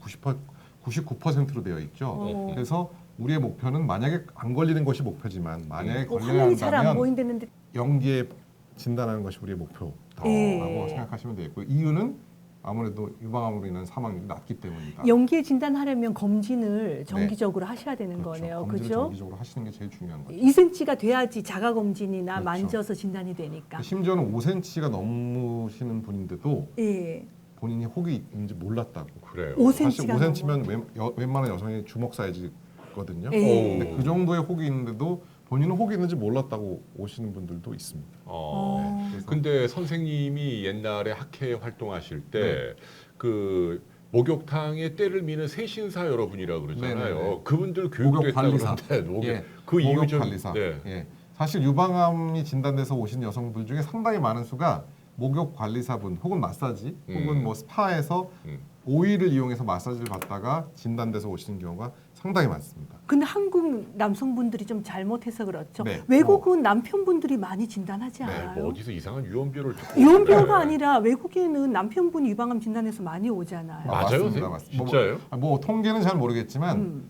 99%로 되어 있죠. 어. 그래서 우리의 목표는 만약에 안 걸리는 것이 목표지만 만약에 걸려야 화면이 잘 안 한다면 보인다는데 0기에 진단하는 것이 우리의 목표라고 예. 생각하시면 되겠고 이유는 아무래도 유방암으로 인한 사망률이 낮기 때문이다. 연기에 진단하려면 검진을 정기적으로 하셔야 되는 그렇죠. 거네요. 검진을 그죠? 정기적으로 하시는 게 제일 중요한 거죠. 2cm가 돼야지 자가 검진이나 그렇죠. 만져서 진단이 되니까. 심지어는 5cm가 넘으시는 분인데도 예. 본인이 혹이 있는지 몰랐다고. 그래요. 5cm 사실 가 5cm면 웬만한 여성의 주먹 사이즈거든요. 예. 근데 그 정도의 혹이 있는데도 본인은 혹이 있는지 몰랐다고 오시는 분들도 있습니다. 어. 그래서 근데 선생님이 옛날에 학회 활동하실 때 네. 그 목욕탕에 때를 미는 세신사 여러분이라고 그러잖아요. 네네네. 그분들 교육도 목욕 했다고 관리사. 그러는데 목욕, 예. 그 이유 목욕 좀 관리사. 네. 예. 사실 유방암이 진단돼서 오신 여성분 중에 상당히 많은 수가 목욕 관리사분 혹은 마사지 혹은 뭐 스파에서 음. 오일을 이용해서 마사지를 받다가 진단돼서 오시는 경우가 상당히 많습니다. 근데 한국 남성분들이 좀 잘못해서 그렇죠. 네. 외국은 남편분들이 많이 진단하지 네, 않아요. 뭐 어디서 이상한 유언비어를 듣고 유언비어가 네. 아니라 외국에는 남편분이 유방암 진단해서 많이 오잖아요. 맞아요, 맞습니다. 선생님? 진짜요? 뭐 통계는 잘 모르겠지만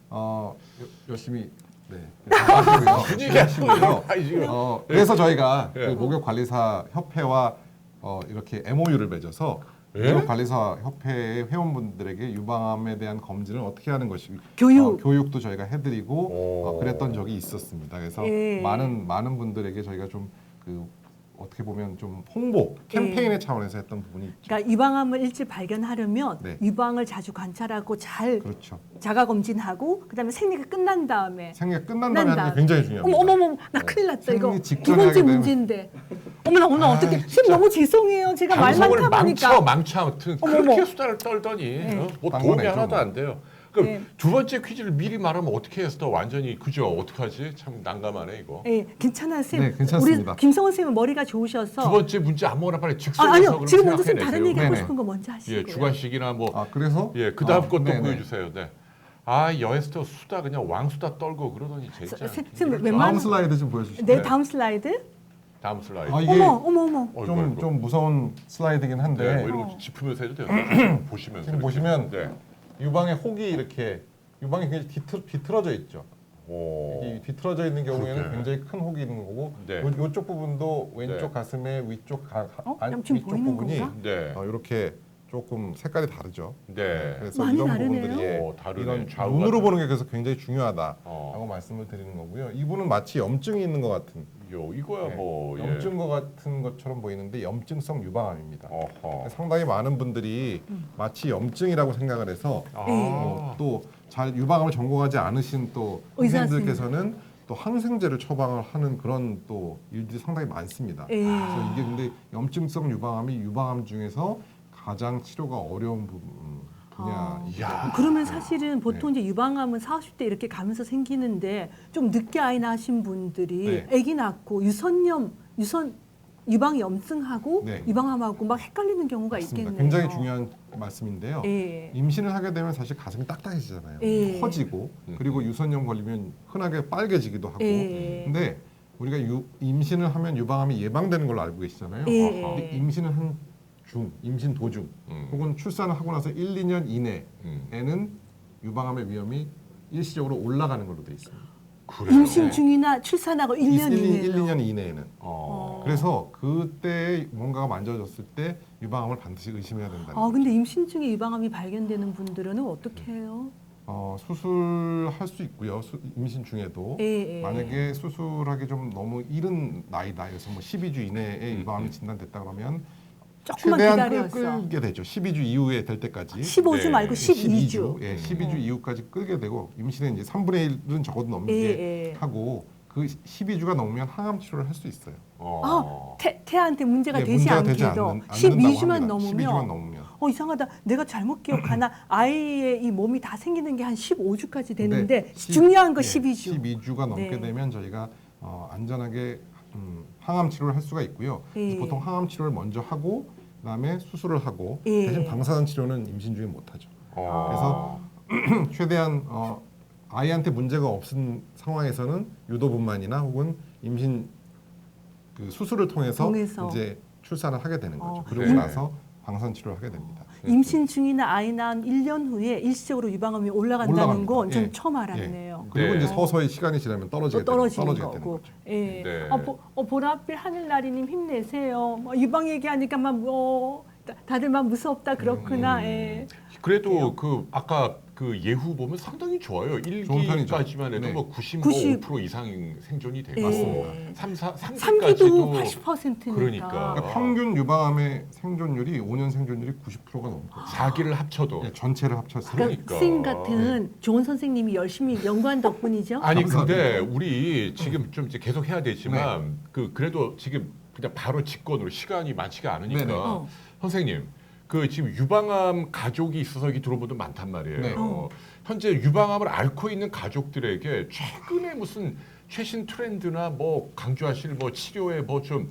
열심히 네. 분위기가 하시고요. 아니, 지금. 그래서 저희가 예. 그 목욕 관리사 협회와 이렇게 MOU를 맺어서 예? 목욕 관리사 협회의 회원분들에게 유방암에 대한 검진을 어떻게 하는 것이 교육. 교육도 저희가 해드리고 오. 그랬던 적이 있었습니다. 그래서 예. 많은 분들에게 저희가 좀 그 어떻게 보면 좀 홍보 캠페인의 차원에서 했던 부분이 있죠. 그러니까 유방암을 일찍 발견하려면 네. 유방을 자주 관찰하고 잘 그렇죠. 자가 검진하고 그다음에 생리가 끝난 다음에 생리가 끝난 다음에 하는 다음에. 게 굉장히 중요합니다. 어머 나 큰일 났다 이거 생리 두 직전에 번째 하게 되면- 문제인데 어머나 어떻게 선생님 너무 죄송해요 제가 말만 방송을 타보니까 망쳐 아무튼 어머머. 그렇게 수다를 떨더니 뭐 딴 도움이 거네죠, 하나도 뭐. 안 돼요. 그럼 네. 두 번째 퀴즈를 미리 말하면 어떻게 해서 더 완전히 그죠? 어떡하지? 참 난감하네 이거. 예 괜찮아요 선생님 네, 괜찮습니다. 우리 김성원 선생님은 머리가 좋으셔서 두 번째 문제 아무거나 빨리 즉석에서 아니요 그럼 지금 먼저 좀 생각해내세요. 다른 얘기 하고 네네. 싶은 거 먼저 하시고요 예, 주관식이나 뭐 그래서 예, 그다음 것도 네네. 보여주세요. 네. 아, 여에스터 수다 그냥 왕수다 떨고 그러더니 진짜. 선생님 다음 웬만한 슬라이드 좀 보여주시죠. 네 다음 슬라이드 다음 슬라이드. 아, 이게 어머 좀 무서운 슬라이드긴 한데 네, 뭐 이런 거 짚으면서 해도 돼요. 보시면서. 지금 이렇게. 보시면 네. 유방의 혹이 이렇게 유방이 굉장히 비틀어져 있죠. 오. 이 뒤틀어져 있는 경우에는 그렇게. 굉장히 큰 혹이 있는 거고 네. 요쪽 부분도 왼쪽 네. 가슴의 위쪽 그냥 지금 위쪽 보이는 부분이 건가? 네. 이렇게 조금 색깔이 다르죠. 네. 그래서 많이 이런 다르네요. 부분들이 다르네. 이런 좌우가 눈으로 다르네. 보는 게 그래서 굉장히 중요하다라고 어. 말씀을 드리는 거고요. 이분은 마치 염증이 있는 것 같은 이거야 뭐 예. 염증 같은 것처럼 보이는데 염증성 유방암입니다. 어허. 상당히 많은 분들이 마치 염증이라고 생각을 해서 아. 또 잘 유방암을 전공하지 않으신 또 의사 선생님들께서는 또 항생제를 처방을 하는 그런 또 일들이 상당히 많습니다. 예. 그래서 이게 근데 염증성 유방암이 유방암 중에서 가장 치료가 어려운 분야이죠. 야. 그러면 사실은 보통 네. 이제 유방암은 40, 50대 이렇게 가면서 생기는데 좀 늦게 아이 낳으신 분들이 네. 아기 낳고 유방이 염증하고 네. 유방암하고 막 헷갈리는 경우가 맞습니다. 있겠네요. 굉장히 중요한 말씀인데요. 예. 임신을 하게 되면 사실 가슴이 딱딱해지잖아요. 예. 커지고 그리고 유선염 걸리면 흔하게 빨개지기도 하고. 예. 근데 우리가 임신을 하면 유방암이 예방되는 걸로 알고 계시잖아요. 예. 근데 임신을 한 중, 임신 도중 혹은 출산을 하고 나서 1, 2년 이내에는 유방암의 위험이 일시적으로 올라가는 걸로 돼 있습니다. 그래요. 임신 중이나 출산하고 1년 1, 이내에 2년 이내에는. 어. 그래서 그때 뭔가가 만져졌을 때 유방암을 반드시 의심해야 된다는 거죠. 근데 임신 중에 유방암이 발견되는 분들은 어떻게 해요? 수술할 수 있고요. 임신 중에도 예, 예. 만약에 수술하기 좀 너무 이른 나이다. 그래서 뭐 12주 이내에 유방암이 진단됐다 그러면 조금만 최대한 기다려서 끌게 되죠. 12주 이후에 될 때까지. 15주 네. 말고 12주. 예, 12주 이후까지 끌게 되고 임신의 이제 3분의 1은 적어도 넘게 예, 예. 하고 그 12주가 넘으면 항암 치료를 할 수 있어요. 태아한테 문제가 예, 되지 문제가 되지 않게도 않는다고 12주만 합니다. 넘으면 12주만 넘으면. 이상하다. 내가 잘못 기억하나 아이의 이 몸이 다 생기는 게 한 15주까지 되는데 근데 중요한 거 예, 12주. 12주가 넘게 네. 되면 저희가 안전하게 항암 치료를 할 수가 있고요. 그래서 예. 보통 항암 치료를 먼저 하고 그다음에 수술을 하고 예. 대신 방사선 치료는 임신 중에 못 하죠. 어. 최대한 아이한테 문제가 없은 상황에서는 유도분만이나 혹은 임신 그 수술을 통해서 이제 출산을 하게 되는 거죠. 그러고 네. 나서 방사선 치료를 하게 됩니다. 임신 중이나 아이 낳은 1년 후에 일시적으로 유방암이 올라간다는 올라갑니다. 건 전 예. 처음 알았네요. 그리고 네. 이제 서서히 시간이 지나면 또 떨어지게 떨어지는 되는 거고. 거죠. 예. 네. 보랏빛 하늘나리님 힘내세요. 유방 얘기하니까 다들 막 무섭다 그렇구나. 예. 그래도 그 아까 그 예후 보면 상당히 좋아요. 좋은 편이죠. 1기까지만 해도 네. 뭐 95% 90. 이상 생존이 돼요. 예. 맞습니다. 3기도 80%니까. 그러니까. 그러니까 평균 유방암의 생존율이 5년 생존율이 90%가 넘거든요. 4기를 합쳐도 예, 전체를 합쳐서. 그러니까 그러니까. 선생님 같은 좋은 선생님이 열심히 연구한 덕분이죠. 아니 감사합니다. 근데 우리 지금 좀 이제 계속 해야 되지만 그래도 지금 그냥 바로 직권으로 시간이 많지가 않으니까 네네. 선생님 그 지금 유방암 가족이 있어서 여기 들어온 분들 많단 말이에요. 네. 현재 유방암을 앓고 있는 가족들에게 최근에 무슨 최신 트렌드나 뭐 강조하실 뭐 치료에 뭐 좀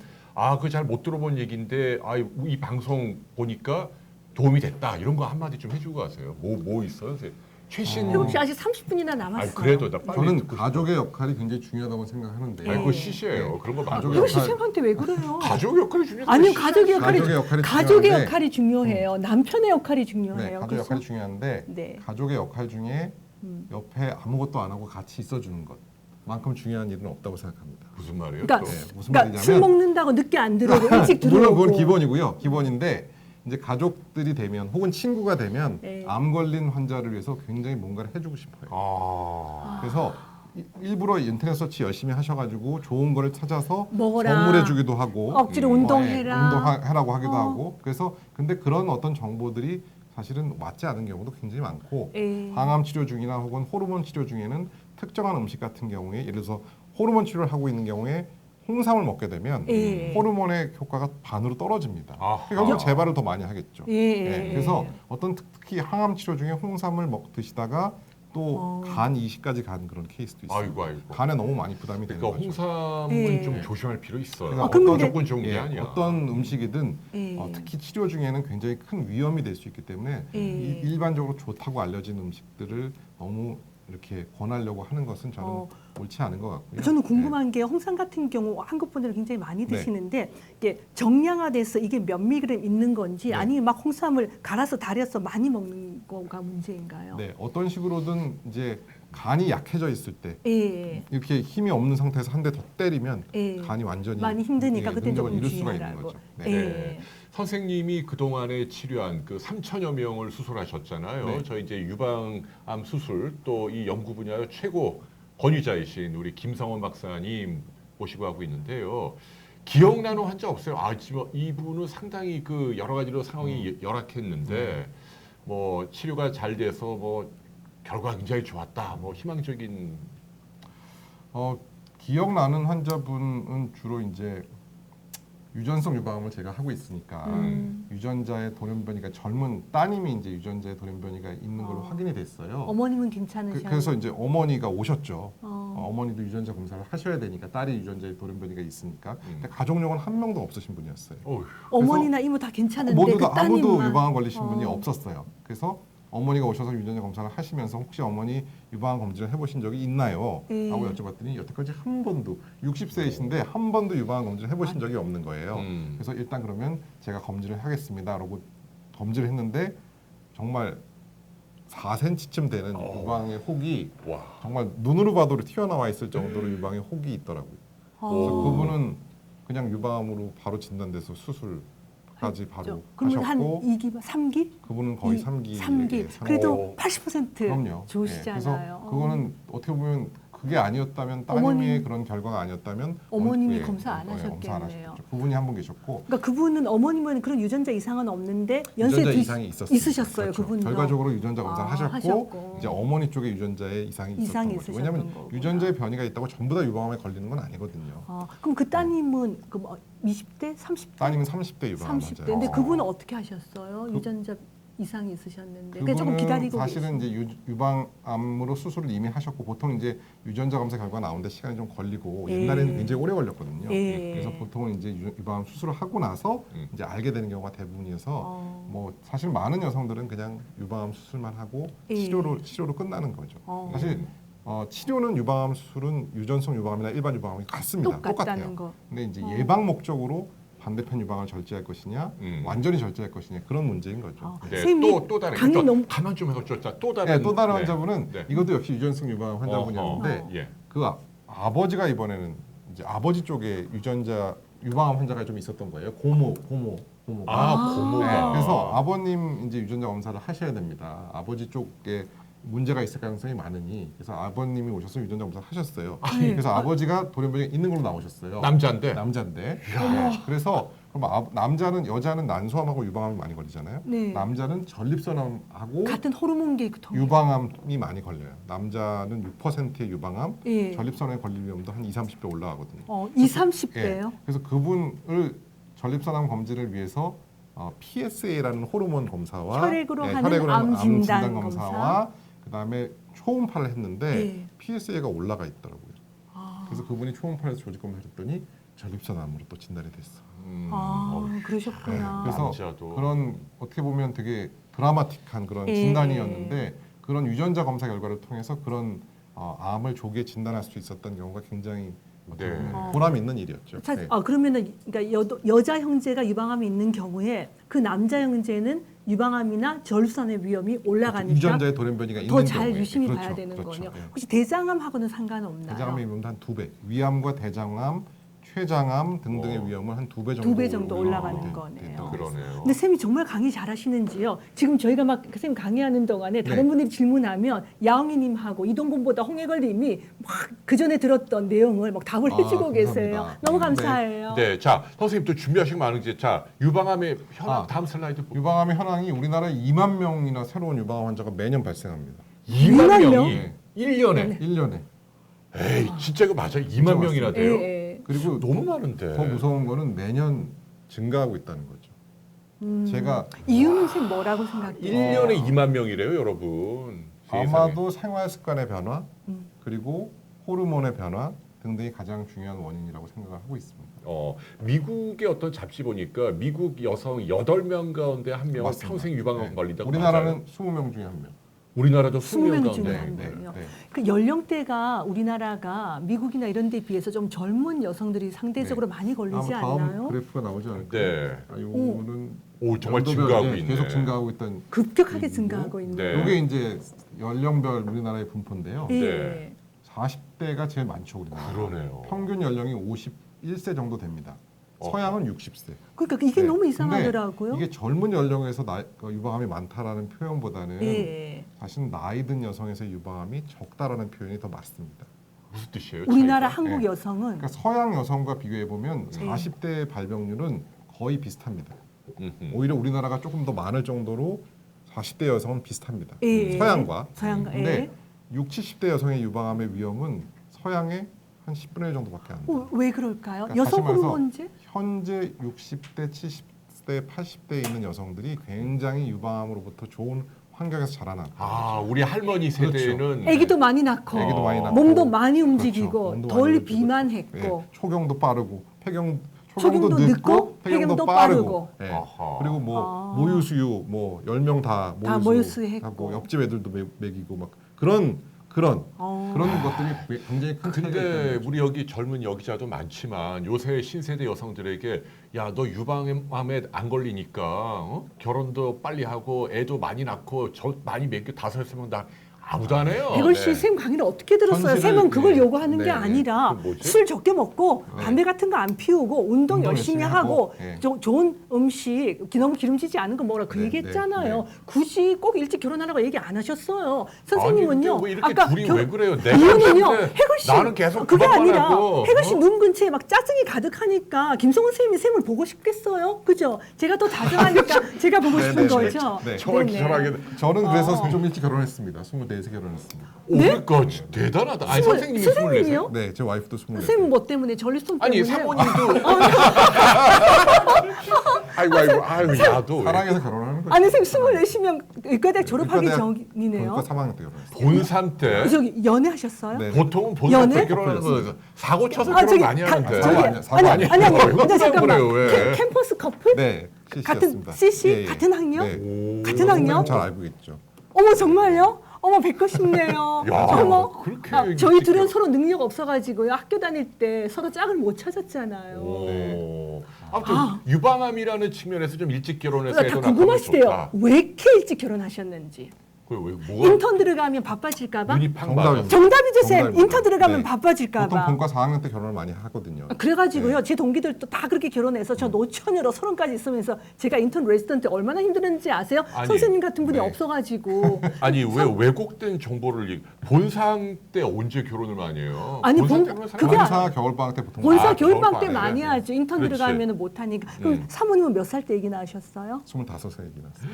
그 잘 못 들어본 얘기인데 이 방송 보니까 도움이 됐다 이런 거 한마디 좀 해주고 가세요. 뭐 있어요? 선생님? 최신 태국 씨 아직 30분이나 남았어요. 그래도 나 빨리 저는 듣고 싶어. 가족의 역할이 굉장히 중요하다고 생각하는데. 예. 그거 시시해요. 네. 그런 거 많아요. 가족의 태국 역할- 선생님한테 왜 그래요? 가족 역할이 중요해요. 아니요, 가족의 역할이 가족의 역할이 가족의 중요한데, 역할이 중요해요. 남편의 역할이 중요해요. 네, 가족 그래서- 역할이 중요한데 네. 가족의 역할 중에 옆에 아무것도 안 하고 같이 있어주는 것만큼 중요한 일은 없다고 생각합니다. 무슨 말이에요? 그러니까, 또? 네, 무슨 그러니까 술 말이냐면 먹는다고 늦게 안 들어오고 일찍 물론 들어오고. 그건 기본이고요. 기본인데 이제 가족들이 되면 혹은 친구가 되면 네. 암 걸린 환자를 위해서 굉장히 뭔가를 해주고 싶어요. 그래서 일부러 인터넷 서치 열심히 하셔가지고 좋은 거를 찾아서 먹어라. 선물해주기도 하고 억지로 운동해라. 운동하라고 하기도 어. 하고 그래서 근데 그런 어떤 정보들이 사실은 맞지 않은 경우도 굉장히 많고 예. 항암 치료 중이나 혹은 호르몬 치료 중에는 특정한 음식 같은 경우에 예를 들어서 호르몬 치료를 하고 있는 경우에 홍삼을 먹게 되면 예. 호르몬의 효과가 반으로 떨어집니다. 아하. 결국 재발을 더 많이 하겠죠. 예. 그래서 어떤 특히 항암 치료 중에 홍삼을 드시다가 또 어. 간 이식까지 간 그런 케이스도 있어요. 아이고. 간에 너무 많이 부담이 되는 그러니까 거죠. 홍삼은 예. 좀 조심할 필요 있어요. 그러니까 그럼 어떤 근데- 조건 좋은 게 예, 아니야. 어떤 음식이든 예. 특히 치료 중에는 굉장히 큰 위험이 될 수 있기 때문에 예. 일반적으로 좋다고 알려진 음식들을 너무 이렇게 권하려고 하는 것은 저는 어. 옳지 않은 것 같고요. 저는 궁금한 게 홍삼 같은 경우 한국 분들은 굉장히 많이 네. 드시는데 이게 정량화돼서 이게 몇 미리그램 있는 건지 네. 아니면 막 홍삼을 갈아서 달여서 많이 먹는 거가 문제인가요? 네, 어떤 식으로든 이제 간이 약해져 있을 때 예. 이렇게 힘이 없는 상태에서 한 대 더 때리면 예. 간이 완전히 많이 힘드니까 그때 능력을 좀 잃을 수가 있는 주의하라고. 거죠. 예. 네. 선생님이 그동안에 치료한 그 3천여 명을 수술하셨잖아요. 네. 저 이제 유방암 수술 또 이 연구 분야의 최고 권위자이신 우리 김성원 박사님 모시고 하고 있는데요. 기억나는 환자 없어요? 지금 이분은 상당히 그 여러 가지로 상황이 열악했는데 뭐 치료가 잘 돼서 뭐 결과가 굉장히 좋았다. 뭐 희망적인 기억나는 환자분은 주로 이제 유전성 유방암을 제가 하고 있으니까 유전자의 돌연변이가 젊은 따님이 이제 유전자의 돌연변이가 있는 걸로 확인이 됐어요. 어머님은 괜찮으셔요? 그래서 이제 어머니가 오셨죠. 어. 어머니도 유전자 검사를 하셔야 되니까 딸이 유전자의 돌연변이가 있으니까 근데 가족력은 한 명도 없으신 분이었어요. 어휴. 어머니나 이모 다 괜찮은데 모두 그 다 아무도 따님만. 유방암 걸리신 분이 어. 없었어요. 그래서 어머니가 오셔서 유전자 검사를 하시면서 혹시 어머니 유방암 검진을 해보신 적이 있나요? 예. 라고 여쭤봤더니 여태까지 한 번도 60세이신데 한 번도 유방암 검진을 해보신 적이 없는 거예요. 그래서 일단 그러면 제가 검진을 하겠습니다. 라고 검진을 했는데 정말 4cm쯤 되는 유방의 혹이 와. 정말 눈으로 봐도 튀어나와 있을 정도로 유방의 혹이 있더라고요. 그래서 그분은 그냥 유방암으로 바로 진단돼서 수술까지 바로 그러면 하셨고 한 2기, 3기? 그분은 거의 3기. 3기. 그래도 80% 그럼요. 좋으시잖아요. 그래서 그거는 어떻게 보면 그게 아니었다면 따님의 그런 결과가 아니었다면 어머님이 예, 검사 안 검사 안 하셨겠네요. 하셨죠. 그분이 한 분 계셨고 그러니까 그분은 어머님은 그런 유전자 이상은 없는데 연세 유전자 이상이 있으셨어요. 그렇죠. 그분도. 결과적으로 유전자 검사를 하셨고, 하셨고. 이제 어머니 쪽에 유전자에 이상이 이상이 있었던 거죠. 있으셨던 왜냐하면 거구나. 유전자에 변이가 있다고 전부 다 유방암에 걸리는 건 아니거든요. 그럼 그 따님은 그 뭐 20대, 30대? 따님은 30대 유방암 30대. 환자예요. 근데 그분은 어떻게 하셨어요? 유전자 이상이 있으셨는데. 그러니까 조금 그분은 기다리고 사실은 계신. 이제 유방암으로 수술을 이미 하셨고 보통 이제 유전자 검사 결과 나오는데 시간이 좀 걸리고 예. 옛날에는 굉장히 오래 걸렸거든요. 예. 그래서 보통은 이제 유방암 수술을 하고 나서 이제 알게 되는 경우가 대부분이어서 뭐 사실 많은 여성들은 그냥 유방암 수술만 하고 예. 치료로 끝나는 거죠. 사실 치료는 유방암 수술은 유전성 유방암이나 일반 유방암이 같습니다. 똑같다는 똑같아요. 거. 근데 이제 예방 목적으로 반대편 유방을 절제할 것이냐, 완전히 절제할 것이냐 그런 문제인 거죠. 네, 선생님이 또 다른 강의 너무 가만 좀 해보죠. 또 다른 또 다른 네. 환자분은 네. 이것도 역시 유전성 유방암 환자분이었는데 예. 그 아버지가 이번에는 이제 아버지 쪽에 유전자 유방암 환자가 좀 있었던 거예요. 고모가. 고모가. 네, 그래서 아버님 이제 유전자 검사를 하셔야 됩니다. 아버지 쪽에 문제가 있을 가능성이 많으니 그래서 아버님이 오셔서 유전자 검사를 하셨어요. 그래서 아버지가 돌연변이가 있는 걸로 나오셨어요. 남자인데. 네. 그래서 그럼 여자는 난소암하고 유방암이 많이 걸리잖아요. 네. 남자는 전립선암하고 같은 호르몬계 통. 유방암이 많이 걸려요. 남자는 6%의 유방암, 예. 전립선에 걸릴 위험도 한 20-30배 올라가거든요. 20, 30대요? 그래서 그분을 전립선암 검진을 위해서 PSA라는 호르몬 검사와 혈액으로 하는 암 진단 검사와 그다음에 초음파를 했는데 예. PSA가 올라가 있더라고요. 그래서 그분이 초음파에서 조직 검사를 했더니 전립선암으로 또 진단이 됐어. 그러셨구나. 그래서 남자도. 그런 어떻게 보면 되게 드라마틱한 그런 예. 진단이었는데 그런 유전자 검사 결과를 통해서 그런 암을 조기에 진단할 수 있었던 경우가 굉장히 어떻게 네. 보면 보람 있는 일이었죠. 네. 그러면은 그러니까 여자 형제가 유방암이 있는 경우에 그 남자 형제는 유방암이나 전립선의 위험이 올라가니까 유전자의 돌연변이가 있는 더 잘 경우에. 유심히 그렇죠, 봐야 되는 그렇죠. 거네요. 네. 혹시 대장암하고는 상관없나요? 대장암의 위험은 한 2배, 위암과 대장암, 췌장암 등등의 위험은 한 2배 정도, 2배 정도 올라가는 네, 거네요. 그러네요. 근데 쌤이 정말 강의 잘하시는지요. 지금 저희가 막 쌤 강의하는 동안에 다른 네. 분들이 질문하면 야옹이님하고 이동곤보다 홍해걸님이 막 그 전에 들었던 내용을 막 답을 해주고 계세요. 감사합니다. 너무 네. 감사해요. 네, 자 선생님 또 준비하신 거 많은지 자 유방암의 현황 다음 슬라이드. 유방암의 현황이 우리나라에 2만 명이나 새로운 유방암 환자가 매년 발생합니다. 2만 2만 명이 명? 1년에. 1년에. 에이, 진짜 이거 맞아요? 2만 명이나 돼요? 예. 그리고 너무 많은데. 더 무서운 거는 매년 증가하고 있다는 거죠. 제가 이유는 쌤 뭐라고 생각해요? 1년에 2만 명이래요, 여러분. 세상에. 아마도 생활 습관의 변화 그리고 호르몬의 변화 등등이 가장 중요한 원인이라고 생각을 하고 있습니다. 미국의 어떤 잡지 보니까 미국 여성 8명 가운데 1명은 맞습니다. 평생 유방암 네. 걸린다고. 우리나라는 맞아요? 20명 중에 1명. 우리나라도 20명 20명 중에 가운데. 한 네, 명이요. 네. 그 연령대가 우리나라가 미국이나 이런 데에 비해서 좀 젊은 여성들이 상대적으로 많이 걸리지 다음 않나요? 그래프가 나오지 않을까요? 네. 이거는 오, 정말 연도별, 증가하고 네, 있네. 계속 증가하고 있던. 급격하게 그리고 증가하고 있는 네. 거예요. 이게 이제 연령별 우리나라의 분포인데요. 예. 네. 40대가 제일 많죠 우리나라. 그러네요. 평균 연령이 51세 정도 됩니다. 서양은 60세. 그러니까 이게 네. 너무 이상하더라고요. 근데 이게 젊은 연령에서 유방암이 많다라는 표현보다는 예. 사실 나이 든 여성에서 유방암이 적다라는 표현이 더 맞습니다. 무슨 뜻이에요? 우리나라 차이가? 한국 네. 여성은 그러니까 서양 여성과 비교해 보면 네. 40대 발병률은 거의 비슷합니다. 음흠. 오히려 우리나라가 조금 더 많을 정도로 40대 여성은 비슷합니다. 예. 서양과. 서양과 근데 예. 60, 70대 여성의 유방암의 위험은 서양의 한 10분의 1 정도밖에 안 돼요. 왜 그럴까요? 그러니까 여성 다시 말해서 호르몬제? 현재 60대, 70대, 80대에 있는 여성들이 굉장히 유방암으로부터 좋은 환경에서 자라나고 우리 할머니 세대는 아기도 많이 낳고, 애기도 많이 낳고 몸도 많이 그렇죠. 움직이고, 몸도 덜 많이 움직이고. 비만했고, 예, 초경도 빠르고 초경도 초경도 늦고, 늦고 폐경도 폐경도 빠르고. 빠르고 예. 아하. 그리고 뭐 모유수유 뭐 10명 다 다 모유수 모유수유했고. 하고 옆집 애들도 먹이고 막 그런 그런 어. 그런 것들이 굉장히 큰 차이가 근데 있다는 우리 여기 젊은 여기자도 많지만 요새 신세대 여성들에게 야 너 유방암에 안 걸리니까 결혼도 빨리 하고 애도 많이 낳고 저 많이 먹여 5명 다 아무도 안 해요. 백월 씨 네. 쌤 강의를 어떻게 들었어요? 현실을- 쌤은 그걸 네. 요구하는 게 네. 아니라 그 뭐지? 술 적게 먹고 네. 담배 같은 거 안 피우고 운동 열심히 하고 네. 좋은 음식 너무 기름지지 않은 거 먹으라 그 네, 얘기했잖아요. 네, 굳이 꼭 일찍 결혼하라고 얘기 안 하셨어요. 아니, 선생님은요. 근데 왜 이렇게 아까 둘이 결- 왜 그래요? 내가 이유는요. 근데 해글 씨 나는 계속 그게 그것만 아니라 하고, 해글 씨 눈 근처에 막 짜증이 가득하니까 김성훈 선생님이 쌤을 보고 싶겠어요. 그죠? 제가 더 다정하니까 제가 보고 싶은 네, 네, 거죠. 네. 정말 네네. 기절하게 저는 그래서 어. 좀 일찍 결혼했습니다. 24세 결혼했습니다. 오, 그러니까 대단하다. 아니 선생님이 24세. 선생님이요? 네, 제 와이프도 24세. 선생님 뭐 때문에 전립선 때문에? 아니 사모님도 아이고 야도 사랑해서 결혼하는 거죠. 아니 선생님 24시면 의과대학 졸업하기 의과대학 전이네요. 그러니까 3학년 때 결혼했어요. 본산 때 저기 연애하셨어요? 네. 보통은 본산 연애? 때 결혼하는 거 사고 쳐서 아 결혼 저기 많이 하는데. 사고 아니야, 사고 아니 아니야. 아니 왜 근데 혼자 잠깐만 그래요, 왜? 캠퍼스 커플? 네, 같은 CC였습니다. CC 같은 학년? 네. 같은 학년? 잘 알고 있죠. 어머 정말요? 어머 뵙고 싶네요. 야, 어머 그렇게 저희 일찍 둘은 결혼- 서로 능력 없어가지고요 학교 다닐 때 서로 짝을 못 찾았잖아요. 오. 아무튼 아. 유방암이라는 측면에서 좀 일찍 결혼해서 다 애도 낳고 궁금하시대요. 좋다. 왜 이렇게 일찍 결혼하셨는지. 그왜 뭐가 인턴 들어가면 바빠질까봐? 눈이 팍 정답입니다. 맞아. 정답이죠 쌤. 정답입니다. 인턴 들어가면 네. 바빠질까봐. 보통 본과 4학년 때 결혼을 많이 하거든요. 그래가지고요 제 동기들도 다 그렇게 결혼해서 저 노처녀로 30까지 있으면서 제가 인턴 레지던트 얼마나 힘들었는지 아세요? 아니, 선생님 같은 분이 네. 없어가지고 아니 왜 왜곡된 정보를 본상 때 언제 결혼을 많이 해요? 아니, 본상 본- 때문에 그게 본사 겨울방학 때 보통 본사 아, 겨울방 때 겨울방학에. 많이 하죠. 인턴 그렇지. 들어가면 못하니까. 그럼 사모님은 몇 살 때 얘기 낳으셨어요? 25세 얘기 났어요.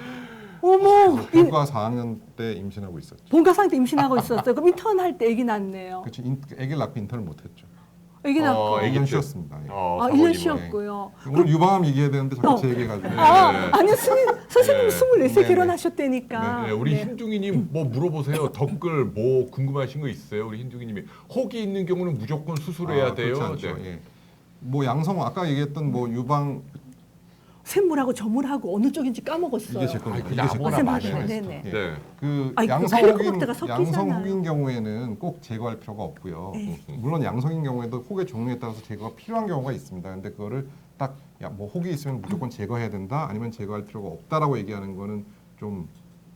어머 본과 4학년 때 임신하고 있었죠. 본가상 때 임신하고 있었어요. 그럼 인턴 할 때 얘기 낳네요. 그렇죠. 애기를 낳고 인턴을 못했죠. 얘기 낳고 애기 1년 때. 쉬었습니다. 예. 아, 사모님은. 1년 쉬었고요. 오늘 유방암 얘기해야 되는데 자꾸 제 얘기해가지고. 아니 선생님 네. 24세 네, 결혼하셨다니까. 네, 우리 네. 흰둥이님 뭐 물어보세요. 댓글 뭐 궁금하신 거 있어요? 우리 흰둥이님이 혹이 있는 경우는 무조건 수술해야 돼요. 그렇지 않죠. 네. 예. 뭐 양성 아까 얘기했던 뭐 유방 샘물하고 저물하고 어느 쪽인지 까먹었어요. 이게 제 겁니다. 그냥 이게 제 아무거나 겁니다. 마셔야 네, 돼. 네. 예. 네. 그 아니, 그 양성 칼리코 혹인 먹다가 섞이잖아요. 양성 혹인 경우에는 꼭 제거할 필요가 없고요. 네. 물론 양성인 경우에도 혹의 종류에 따라서 제거가 필요한 경우가 있습니다. 근데 그거를 딱 뭐 혹이 있으면 무조건 제거해야 된다, 아니면 제거할 필요가 없다라고 얘기하는 거는 좀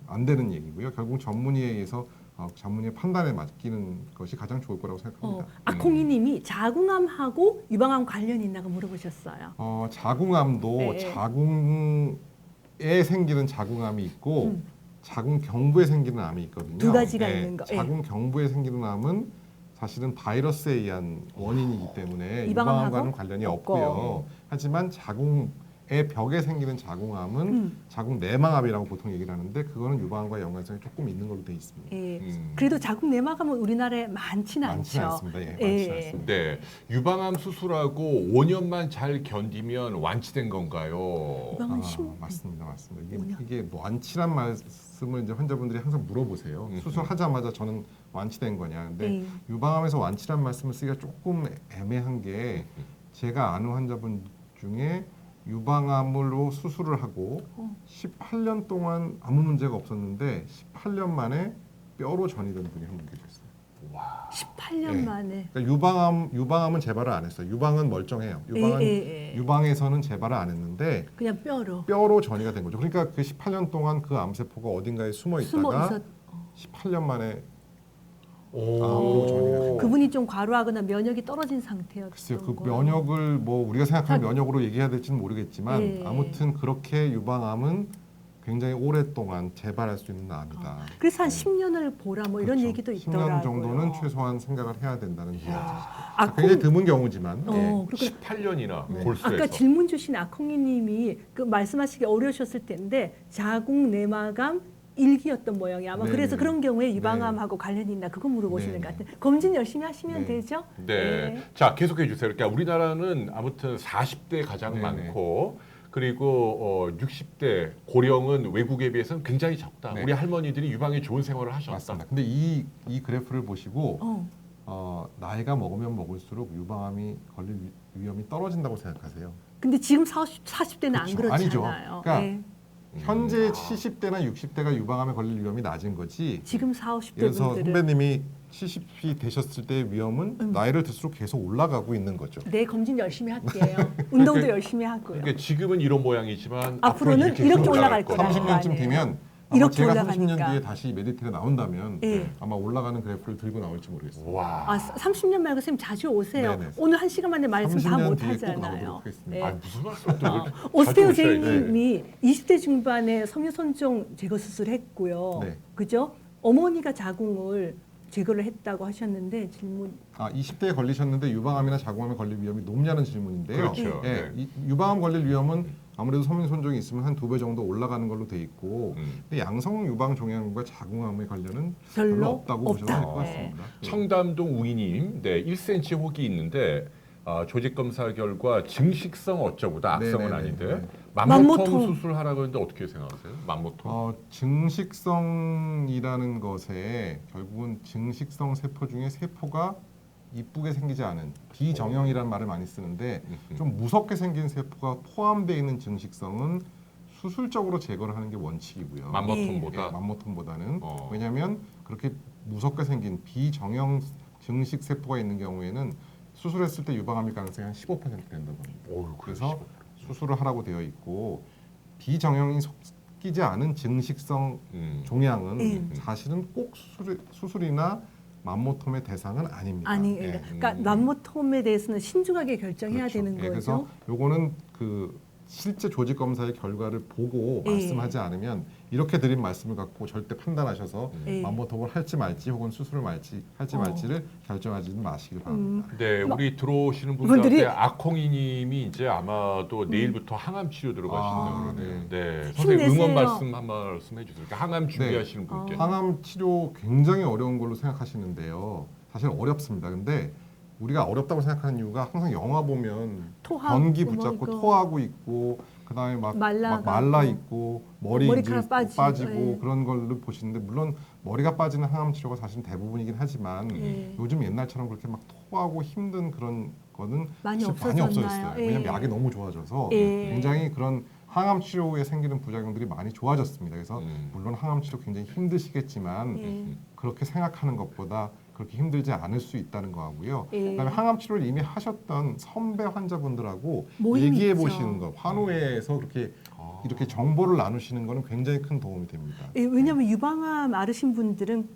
안 되는 얘기고요. 결국 전문의에 의해서 전문의의 판단에 맡기는 것이 가장 좋을 거라고 생각합니다. 아콩이님이 자궁암하고 유방암 관련이 있나고 물어보셨어요. 자궁암도 네. 자궁에 생기는 자궁암이 있고 자궁 경부에 생기는 암이 있거든요. 두 가지가 있는 거. 예. 자궁 경부에 생기는 암은 사실은 바이러스에 의한 원인이기 때문에 유방암하고 유방암과는 관련이 없고. 없고요. 하지만 자궁의 벽에 생기는 자궁암은 자궁 내막암이라고 보통 얘기를 하는데 그거는 유방암과 연관성이 조금 있는 걸로 돼 있습니다. 예. 그래도 자궁 내막암은 우리나라에 많지는 많지는 않죠. 않습니다. 예, 예. 많지는 않습니다. 네. 유방암 수술하고 5년만 잘 견디면 완치된 건가요? 유방암 맞습니다. 이게, 5년? 이게 뭐 완치란 말씀을 이제 환자분들이 항상 물어보세요. 수술하자마자 저는 완치된 거냐. 근데 유방암에서 완치란 말씀을 쓰기가 조금 애매한 게 제가 아는 환자분 중에 유방암으로 수술을 하고 18년 동안 아무 문제가 없었는데 18년 만에 뼈로 전이된 분이 한 분 계셨어요. 18년 예. 만에. 그러니까 유방암은 재발을 안 했어요. 유방은 멀쩡해요. 유방에서는 재발을 안 했는데 그냥 뼈로 전이가 된 거죠. 그러니까 그 18년 동안 그 암세포가 어딘가에 숨어 있다가 18년 만에 암으로 전이가 된 거예요. 그분이 좀 과로하거나 면역이 떨어진 상태였던 글쎄요, 그 거예요. 면역을 뭐 우리가 생각하는 면역으로 얘기해야 될지는 모르겠지만 예. 아무튼 그렇게 유방암은 굉장히 오랫동안 재발할 수 있는 암이다. 그래서 한 10년을 보라 뭐 이런 그렇죠. 얘기도 있더라고요. 10년 정도는 최소한 생각을 해야 된다는 얘기죠. 아콩, 굉장히 드문 경우지만 그리고 18년이나 네. 볼수에서. 아까 질문 주신 아콩이님이 그 말씀하시기 어려우셨을 텐데 자궁 내막암 일기였던 모양이 아마 네네. 그래서 그런 경우에 유방암하고 관련이 있나 그거 물어보시는 것 네네. 같아요. 검진 열심히 하시면 네. 되죠. 네. 자, 계속해 주세요. 그러니까 우리나라는 아무튼 40대 가장 네네. 많고 그리고 60대 고령은 외국에 비해서는 굉장히 적다. 네. 우리 할머니들이 유방에 좋은 생활을 하셨다. 맞습니다. 근데 이 그래프를 보시고 어. 나이가 먹으면 먹을수록 유방암이 걸릴 위험이 떨어진다고 생각하세요. 근데 지금 40대는 안 그렇죠. 그렇잖아요. 아니죠. 그러니까 네. 현재 70대나 60대가 유방암에 걸릴 위험이 낮은 거지. 지금 40대 예를 들어서 분들은 선배님이 70이 되셨을 때의 위험은 나이를 들수록 계속 올라가고 있는 거죠. 네, 검진 열심히 할게요. 운동도 열심히 하고요. 그러니까 지금은 이런 모양이지만 앞으로는 앞으로 이렇게 올라갈 거다. 거라는 30년쯤 아니에요. 되면 아마 이렇게 제가 올라가니까. 30년 뒤에 다시 메디텔에 나온다면 예. 아마 올라가는 그래프를 들고 나올지 모르겠어요. 와. 아, 30년 말고 선생님 자주 오세요. 네네. 오늘 1시간 만에 말씀 다 30년 못 뒤에 꼭 하잖아요. 나오도록 하겠습니다. 아, 무슨 말씀 또 오스테오 제이님이 20대 중반에 섬유선종 제거 수술했고요. 네. 그죠? 어머니가 자궁을 제거를 했다고 하셨는데 질문. 20대에 걸리셨는데 유방암이나 자궁암에 걸릴 위험이 높냐는 질문인데요. 그렇죠. 예, 네. 이 유방암 걸릴 위험은 아무래도 섬유손종이 있으면 한 2배 정도 올라가는 걸로 돼 있고 근데 양성 유방 종양과 자궁암의 관련은 별로 없다고 보셔도 될 것 없다. 같습니다. 예. 청담동 웅이님, 네, 1cm 혹이 있는데 조직 검사 결과 증식성 어쩌고다 악성은 네네네. 아닌데 네. 만모통 만모통. 수술하라고 했는데 어떻게 생각하세요? 만모통? 증식성이라는 것에 결국은 증식성 세포 중에 세포가 이쁘게 생기지 않은 비정형이라는 말을 많이 쓰는데 좀 무섭게 생긴 세포가 포함되어 있는 증식성은 수술적으로 제거를 하는 게 원칙이고요. 만모통보다. 예, 맘모통보다는 어. 왜냐하면 그렇게 무섭게 생긴 비정형 증식 세포가 있는 경우에는 수술했을 때 유방암일 가능성이 한 15% 된다고 합니다. 어휴, 그래서 수술을 하라고 되어 있고 비정형이 섞이지 않은 증식성 종양은 사실은 꼭 수술이나 맘모톰의 대상은 아닙니다. 아니, 예. 그러니까 남모톰에 대해서는 신중하게 결정해야 그렇죠. 되는 예, 거죠. 그래서 요거는 그 실제 조직 검사의 결과를 보고 예. 말씀하지 않으면 이렇게 드린 말씀을 갖고 절대 판단하셔서 예. 맘모톰을 할지 말지 혹은 수술을 할지 말지를 결정하지는 마시길 바랍니다. 네, 우리 들어오시는 이분들이- 분들한테 아콩이님이 이제 아마도 내일부터 항암 치료 들어가신다고 아, 그러네요. 네. 네, 선생님 힘내세요. 응원 말씀 한 말씀 해주세요. 그러니까 항암 준비하시는 분께. 항암 치료 굉장히 어려운 걸로 생각하시는데요. 사실 어렵습니다. 근데 우리가 어렵다고 생각하는 이유가 항상 영화 보면 토하고 변기 뭐 붙잡고 이거. 토하고 있고 그다음에 막 말라가고. 말라 있고 머리 머리카락 이제 빠지고, 예. 그런 걸로 보시는데 물론 머리가 빠지는 항암 치료가 사실 대부분이긴 하지만 예. 요즘 옛날처럼 그렇게 막 토하고 힘든 그런 거는 많이 사실 많이 없어졌나요? 없어졌어요. 예. 왜냐하면 약이 너무 좋아져서 예. 굉장히 그런 항암 치료 후에 생기는 부작용들이 많이 좋아졌습니다. 그래서 음. 물론 항암 치료 굉장히 힘드시겠지만 예. 그렇게 생각하는 것보다 그렇게 힘들지 않을 수 있다는 거하고요. 예. 그다음에 항암 치료를 이미 하셨던 선배 환자분들하고 모임 얘기해 있죠. 보시는 것, 환호회에서 그렇게 이렇게 정보를 나누시는 거는 굉장히 큰 도움이 됩니다. 예, 왜냐하면 유방암 앓으신 분들은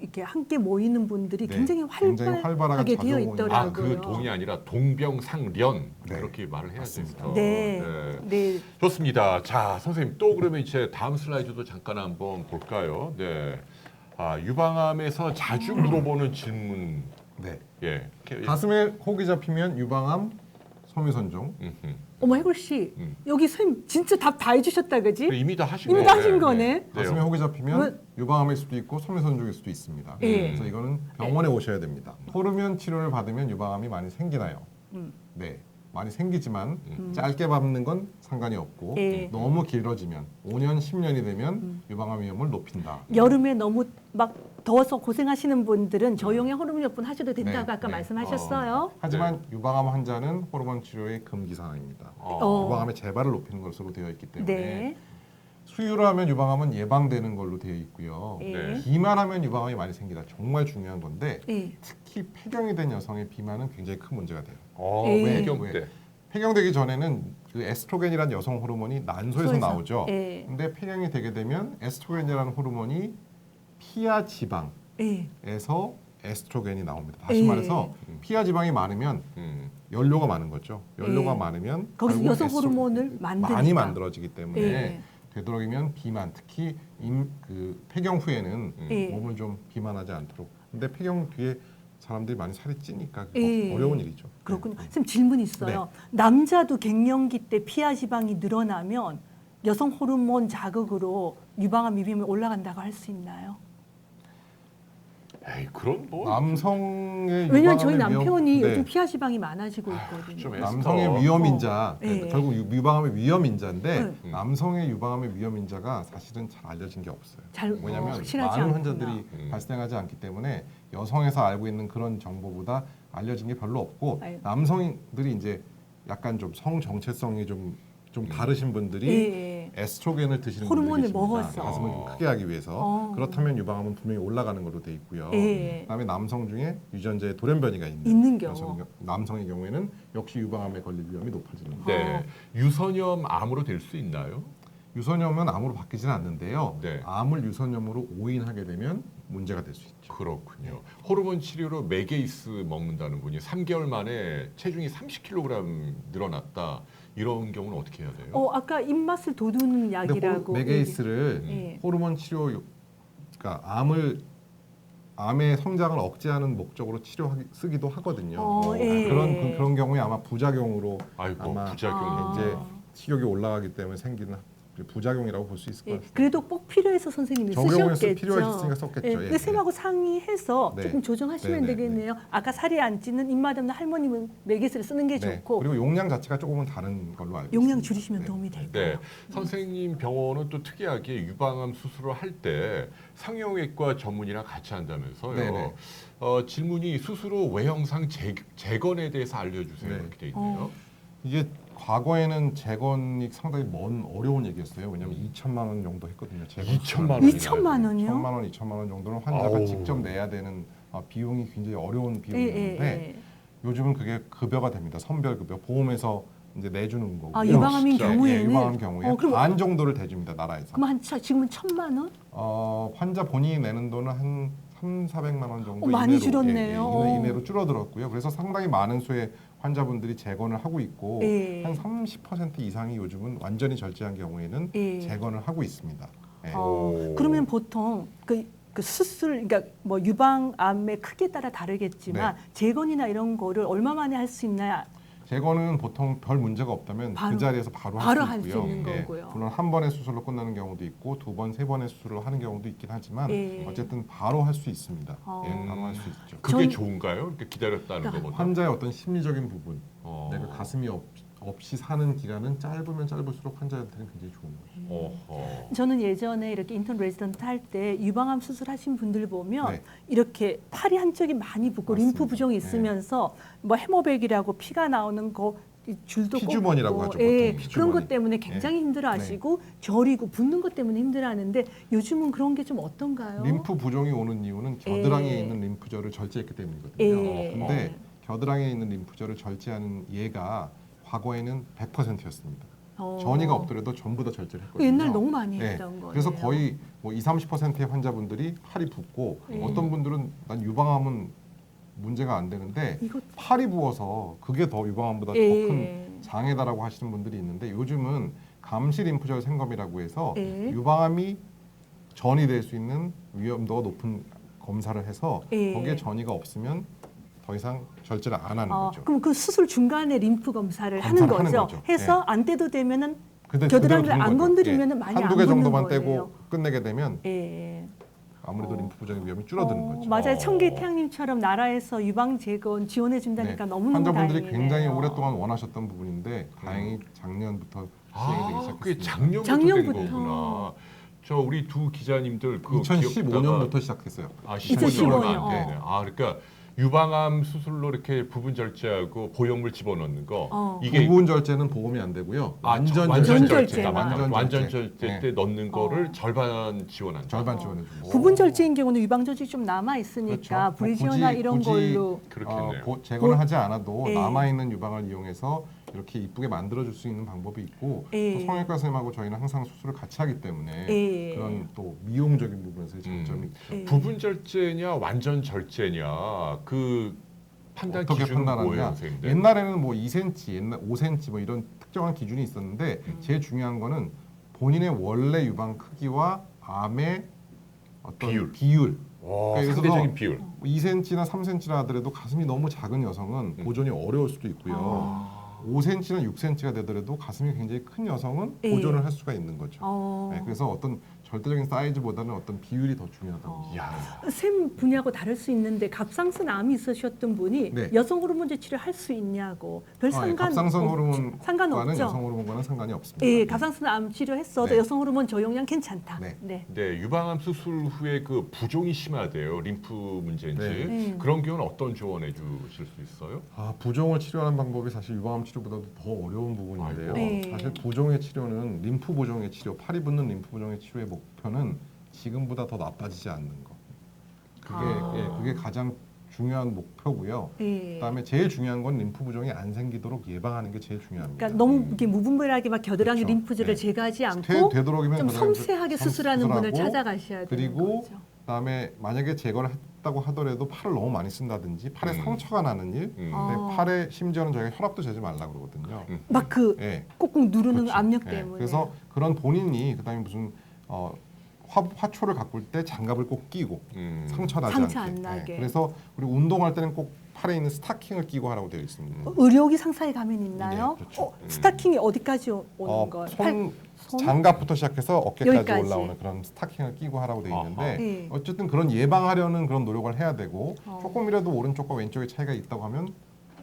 이렇게 함께 모이는 분들이 네, 굉장히 굉장히 활발하게 활발하게 되어 자주 모이는 아, 있더라고요. 그 동이 아니라 동병상련 네. 그렇게 말을 해야 됩니다. 네, 네. 좋습니다. 자, 선생님 또 그러면 이제 다음 슬라이드도 잠깐 한번 볼까요? 네. 유방암에서 자주 물어보는 질문. 네. 예. 가슴에 혹이 잡히면 유방암, 섬유선종. 어머 해골 씨, 음. 여기 선생님 진짜 답 다 해주셨다, 그지? 이미 다 하신 이미 거예요. 다 하신 거네. 가슴에 혹이 잡히면 유방암일 수도 있고 섬유선종일 수도 있습니다. 예. 그래서 이거는 병원에 오셔야 됩니다. 호르몬 치료를 받으면 유방암이 많이 생기나요? 네, 많이 생기지만 짧게 밟는 건 상관이 없고 예. 너무 길어지면 5년, 10년이 되면 유방암 위험을 높인다. 여름에 너무 막 더워서 고생하시는 분들은 저용의 호르몬 몇 분 하셔도 된다고 네, 아까 네. 말씀하셨어요. 하지만 유방암 환자는 호르몬 치료의 금기 사항입니다. 어. 유방암의 재발을 높이는 것으로 되어 있기 때문에 네. 수유를 하면 유방암은 예방되는 걸로 되어 있고요. 예. 네. 비만하면 유방암이 많이 생기다. 정말 중요한 건데 예. 특히 폐경이 된 여성의 비만은 굉장히 큰 문제가 돼요. 예. 폐경 왜? 때. 폐경되기 전에는 그 에스트로겐이라는 여성 호르몬이 난소에서 소에서. 나오죠. 예. 근데 폐경이 되게 되면 에스트로겐이라는 호르몬이 피하 지방에서 예. 에스트로겐이 나옵니다. 다시 예. 말해서 피하 지방이 많으면 음. 연료가 많은 거죠. 연료가 예. 많으면 거기서 결국 여성 호르몬을 만드니까. 많이 만들어지기 때문에 예. 되도록이면 비만, 특히 그 폐경 후에는 예. 몸을 좀 비만하지 않도록. 근데 폐경 뒤에 사람들이 많이 살이 찌니까 예. 어려운 일이죠. 그렇군요. 네. 선생님 질문 있어요. 남자도 갱년기 때 피하 지방이 늘어나면 여성 호르몬 자극으로 유방암 위험이 올라간다고 할 수 있나요? 에이, 그런 뭐 남성의 왜냐하면 저희 유방암의 남편이 위험- 요즘 네. 피하 지방이 많아지고 있거든요. 좀 남성의 위험인자 예. 결국 유방암의 위험인자인데 네. 남성의 유방암의 위험인자가 사실은 잘 알려진 게 없어요. 잘 왜냐하면 확실하지 많은 않구나. 환자들이 발생하지 않기 때문에 여성에서 알고 있는 그런 정보보다 알려진 게 별로 없고 아유. 남성들이 이제 약간 좀 성 정체성이 좀 좀 다르신 분들이 예. 에스트로겐을 드시는 호르몬을 분들이 계십니다. 먹어서. 가슴을 좀 크게 하기 위해서. 그렇다면 유방암은 분명히 올라가는 걸로 돼 있고요. 예. 그다음에 남성 중에 유전자에 돌연변이가 있는 경우. 남성의 경우에는 역시 유방암에 걸릴 위험이 높아지는 거예요. 네. 유선염 암으로 될 수 있나요? 유선염은 암으로 바뀌지는 않는데요. 네. 암을 유선염으로 오인하게 되면 문제가 될 수 있죠. 그렇군요. 호르몬 치료로 메게이스 먹는다는 분이 3개월 만에 체중이 30kg 늘어났다. 이런 경우는 어떻게 해야 돼요? 아까 입맛을 돋우는 약이라고. 메게이스를 예. 호르몬 치료, 그러니까 암의 성장을 억제하는 목적으로 쓰기도 하거든요. 예. 그런 경우에 아마 부작용으로 아이고 아마 부작용이 이제 식욕이 올라가기 때문에 생기는 부작용이라고 볼 수 있을 것 예, 같습니다. 그래도 꼭 필요해서 선생님이 적용해서 쓰셨겠죠. 필요했으니까 썼겠죠. 예, 예, 그 쌤하고 상의해서 네. 조금 조정하시면 네, 네, 되겠네요. 아까 살이 안 찌는 입맛 없는 할머님은 메게스를 쓰는 게 네. 좋고 그리고 용량 자체가 조금은 다른 걸로 알고 용량 있습니다. 줄이시면 네. 도움이 될 네, 거예요. 선생님 병원은 또 특이하게 유방암 수술을 할 때 성형외과 전문의랑 같이 한다면서요. 네네. 질문이 수술 후 외형상 재건에 대해서 알려주세요. 네. 이렇게 돼 있네요. 이게 과거에는 재건이 상당히 어려운 얘기였어요. 왜냐하면 2천만 원 정도 했거든요. 재건 2천만 원. 2천만 원이요? 1천만 원, 2천만 원 정도는 환자가 아우. 직접 내야 되는 비용이 굉장히 어려운 예, 비용이었는데 요즘은 그게 급여가 됩니다. 선별급여 보험에서 이제 내주는 거고요. 아, 유방암인 진짜. 경우에는 유방암 경우에 그럼 반 정도를 대줍니다. 나라에서. 그럼 지금은 1,000만 원? 환자 본인이 내는 돈은 한 3,400만 원 정도 많이 이내로, 줄었네요. 이내로 줄어들었고요. 그래서 상당히 많은 수의 환자분들이 재건을 하고 있고 예. 한 30% 이상이 요즘은 완전히 절제한 경우에는 예. 재건을 하고 있습니다. 예. 오. 그러면 보통 그 수술, 그러니까 뭐 유방암의 크기에 따라 다르겠지만 네. 재건이나 이런 거를 얼마 만에 할 수 있나요? 재건은 보통 별 문제가 없다면 바로- 그 자리에서 바로 바로 할 할 수 수 있고요. 있는 거고요. 물론 한 번의 수술로 끝나는 경우도 있고 두 번, 세 번의 수술로 하는 경우도 있긴 하지만 예. 어쨌든 바로 할 수 있습니다. 어. 예, 바로 할 수 있죠. 그게 전- 좋은가요? 이렇게 기다렸다는 그러니까 것보다. 환자의 어떤 심리적인 부분, 어. 내가 가슴이 없이 사는 기간은 짧으면 짧을수록 환자한테는 굉장히 좋은 거죠. 어허. 저는 예전에 이렇게 인턴 레지던트 할 때 유방암 수술하신 분들 보면 네. 이렇게 팔이 한쪽이 많이 붓고 맞습니다. 림프 부종이 네. 있으면서 뭐 해머백이라고 피가 나오는 거 이 줄도 피주머니라고 꽂고, 하죠, 보통. 예, 피주머니. 그런 것 때문에 굉장히 힘들어하시고 저리고 붓는 것 때문에 힘들어하는데 요즘은 그런 게 좀 어떤가요? 림프 부종이 오는 이유는 겨드랑이에 예. 있는 림프절을 절제했기 때문이거든요. 예. 근데 겨드랑이에 있는 림프절을 절제하는 얘가 과거에는 100%였습니다. 전이가 없더라도 전부 다 절제를 했거든요. 옛날 너무 많이 네. 했던 거예요. 그래서 거의 뭐 20-30%의 환자분들이 팔이 붓고 어떤 분들은 난 유방암은 문제가 안 되는데 이거 팔이 부어서 그게 더 유방암보다 예. 더 큰 장애다라고 하시는 분들이 있는데 요즘은 감시 림프절 생검이라고 해서 예. 유방암이 전이 될 수 있는 위험도가 높은 검사를 해서 예. 거기에 전이가 없으면 더 이상 절제를 안 하는 거죠. 그럼 그 수술 중간에 림프 검사를 하는 검사를 하는 거죠. 거죠. 해서 예. 안 떼도 되면은 그대로 겨드랑이를 두는 안 거죠. 건드리면은 많이 한두 안 개 붓는 정도만 거예요. 떼고 끝내게 되면 예. 아무래도 림프 부종의 위험이 줄어드는 거죠. 맞아요. 어. 청계 태양님처럼 나라에서 유방 재건 지원해 준다니까 너무너무 환자분들이 다행이네요. 굉장히 오랫동안 원하셨던 부분인데 다행히 작년부터 시행이 되기 시작했습니다. 그게 작년부터, 작년부터. 된 거구나. 저 우리 두 기자님들 그 2015년부터 시작했어요. 2015 년. 네. 그러니까 유방암 수술로 이렇게 부분 절제하고 보형물 집어넣는 거 이게 부분 절제는 보험이 안 되고요. 완전 절제만. 절제다. 완전 완전 절제. 절제 네. 때 넣는 거를 절반 지원한다. 절반 지원해 줍니다. 부분 절제인 경우는 유방 저직이 좀 남아 있으니까 그렇죠. 브리지어나 이런 굳이 걸로 그렇겠네요. 재건을 하지 않아도 예. 남아 있는 유방을 이용해서 이렇게 이쁘게 만들어 줄 수 있는 방법이 있고 예. 또 성형외과 선생님하고 저희는 항상 수술을 같이 하기 때문에 예. 그런 또 미용적인 부분에서의 장점이 있죠. 예. 부분 절제냐 완전 절제냐 그 판단 어떻게 기준은 뭐예요, 판단하느냐? 선생님들? 옛날에는 뭐 2cm, 옛날 5cm 뭐 이런 특정한 기준이 있었는데 제일 중요한 거는 본인의 원래 유방 크기와 암의 어떤 비율. 와, 그러니까 상대적인 비율. 2cm나 3cm라 하더라도 가슴이 너무 작은 여성은 보존이 어려울 수도 있고요. 5cm나 6cm가 되더라도 가슴이 굉장히 큰 여성은 예. 보존을 할 수가 있는 거죠. 어. 네, 그래서 어떤 절대적인 사이즈보다는 어떤 비율이 더 중요하다고. 야, 샘 분야하고 다를 수 있는데 갑상선 암이 있으셨던 분이 네. 여성 호르몬제 치료할 수 있냐고 별 상관 갑상선 상관없죠. 호르몬과는 여성 호르몬과는 상관이 없습니다. 예, 갑상선 암 치료했어도 네. 여성 호르몬 저용량 괜찮다. 네. 네. 네, 유방암 수술 후에 그 부종이 심하대요. 림프 문제인지. 네. 그런 경우는 어떤 조언해 주실 수 있어요? 부종을 치료하는 방법이 사실 유방암 치료보다도 더 어려운 부분인데요. 아이고. 네. 사실 부종의 치료는 림프 부종의 치료, 팔이 붙는 림프 부종의 치료의 목표는 지금보다 더 나빠지지 않는 거. 그게 가장 중요한 목표고요. 예. 그다음에 제일 중요한 건 림프 부종이 안 생기도록 예방하는 게 제일 중요합니다. 그러니까 너무 이렇게 무분별하게 막 겨드랑이 그렇죠. 림프질을 네. 제거하지 않고 되도록이면 좀 겨드랑이 섬세하게 수술하는 분을 수술하고 찾아가셔야 되는 그리고 거죠. 그다음에 만약에 제거를 했다고 하더라도 팔을 너무 많이 쓴다든지 팔에 상처가 나는 일, 근데 팔에 심지어는 저희가 혈압도 재지 말라 그러거든요. 막 그 예. 꾹꾹 누르는 그렇죠. 압력 예. 때문에. 그래서 그런 본인이 그다음에 무슨 화초를 가꿀 때 장갑을 꼭 끼고 상처 나지 상처 않게. 안 나게. 그래서 우리 운동할 때는 꼭 팔에 있는 스타킹을 끼고 하라고 되어 있습니다. 의료기 상사에 가면 있나요? 네, 그렇죠. 스타킹이 어디까지 오는 거예요? 손 장갑부터 시작해서 어깨까지 여기까지. 올라오는 그런 스타킹을 끼고 하라고 되어 있는데 아하. 네. 어쨌든 그런 예방하려는 그런 노력을 해야 되고 조금이라도 오른쪽과 왼쪽의 차이가 있다고 하면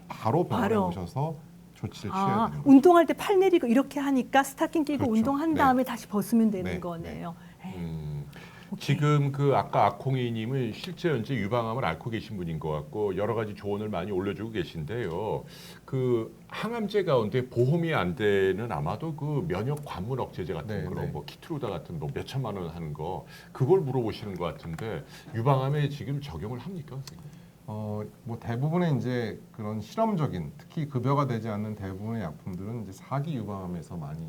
바로 병원에 바로. 오셔서 조치를 취해야 되는 거죠. 운동할 때 팔 내리고 이렇게 하니까 스타킹 끼고 그렇죠. 운동한 네. 다음에 다시 벗으면 되는 네. 거네요. 지금 그 아까 아콩이님은 실제 현재 유방암을 앓고 계신 분인 것 같고 여러 가지 조언을 많이 올려주고 계신데요. 그 항암제 가운데 보험이 안 되는 아마도 그 면역 관문 억제제 같은 네, 그런 네. 뭐 키트루다 같은 뭐 몇 천만 원 하는 거 그걸 물어보시는 것 같은데 유방암에 지금 적용을 합니까? 선생님? 뭐 대부분의 이제 그런 실험적인 특히 급여가 되지 않는 대부분의 약품들은 이제 4기 유방암에서 많이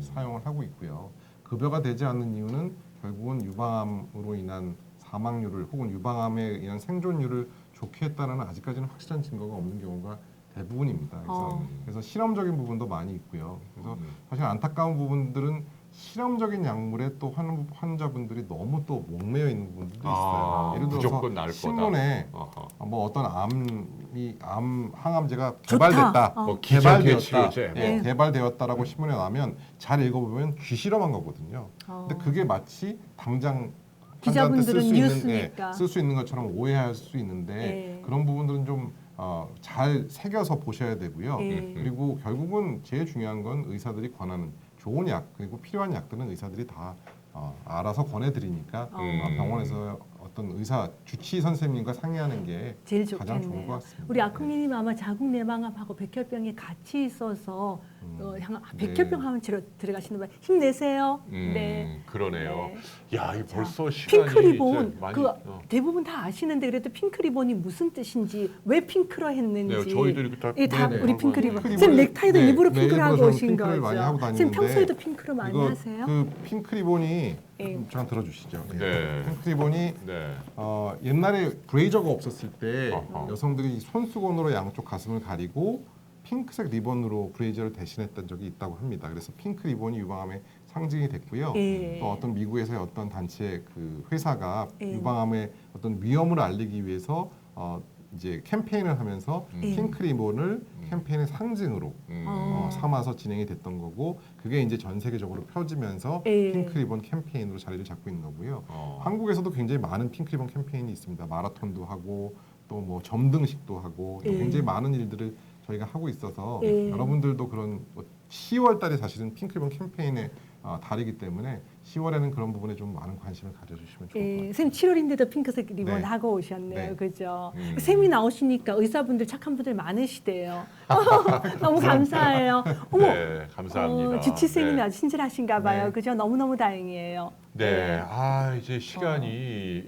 사용을 하고 있고요. 급여가 되지 않는 이유는 결국은 유방암으로 인한 사망률을 혹은 유방암에 의한 생존율을 좋게 했다는 아직까지는 확실한 증거가 없는 경우가 대부분입니다. 그래서 실험적인 부분도 많이 있고요. 그래서 사실 안타까운 부분들은 실험적인 약물에 또 환자분들이 너무 또 목매여 있는 부분들도 있어요. 예를 들어서 무조건 나을 신문에 거다. 뭐 어떤 암 항암제가 개발됐다, 뭐 기적의 개발되었다, 치료제. 예, 개발되었다라고 신문에 나면 잘 읽어보면 귀실험한 거거든요. 근데 그게 마치 당장 기자분들은 뉴스니까. 쓸 수 있는 것처럼 오해할 수 있는데 예. 그런 부분들은 좀 잘 새겨서 보셔야 되고요. 예. 그리고 결국은 제일 중요한 건 의사들이 권하는 좋은 약 그리고 필요한 약들은 의사들이 다 알아서 권해드리니까 병원에서 어떤 의사 주치 선생님과 상의하는 게 제일 가장 좋은 것 좋겠네요. 같습니다. 우리 아콩님 아마 자궁 내막암하고 백혈병이 같이 있어서 백혈병 하면 들어가시는 분 힘내세요. 네. 그러네요. 네. 야, 이 벌써 시간이 핑크 리본 이제 많이 그 대부분 다 아시는데 그래도 핑크 리본이 무슨 뜻인지 왜 핑크로 했는지 네, 저희도 이렇게 다- 예, 다 네네. 우리 핑크 리본 핑크 쌤 리본을- 넥타이도 네, 일부러 네, 핑크로 하고 일부러 오신 핑크를 거죠. 많이 하고 쌤 다니는데 평소에도 핑크로 많이 이거 하세요? 그 핑크 리본이 예. 잠깐 들어주시죠. 예. 네. 핑크 리본이 네. 옛날에 브레이저가 없었을 때 어허. 여성들이 손수건으로 양쪽 가슴을 가리고 핑크색 리본으로 브레이저를 대신했던 적이 있다고 합니다. 그래서 핑크 리본이 유방암의 상징이 됐고요. 예. 또 어떤 미국에서의 어떤 단체 그 회사가 예. 유방암의 어떤 위험을 알리기 위해서 이제 캠페인을 하면서 예. 핑크 리본을 캠페인의 상징으로 삼아서 진행이 됐던 거고 그게 이제 전 세계적으로 펴지면서 예. 핑크 리본 캠페인으로 자리를 잡고 있는 거고요. 어. 한국에서도 굉장히 많은 핑크 리본 캠페인이 있습니다. 마라톤도 하고 또 뭐 점등식도 하고 또 예. 굉장히 많은 일들을 저희가 하고 있어서 예. 여러분들도 그런 10월 달에 사실은 핑크 리본 캠페인의 달이기 때문에 10월에는 그런 부분에 좀 많은 관심을 가져주시면 좋을 것 같아요. 예, 쌤 7월인데도 핑크색 리본 네. 하고 오셨네요. 네. 그죠? 음. 쌤이 나오시니까 의사분들 착한 분들 많으시대요. 너무 감사해요. 어머, 네, 감사합니다. 주치쌤이 네. 아주 친절하신가 봐요. 네. 그죠? 너무너무 다행이에요. 네, 이제 시간이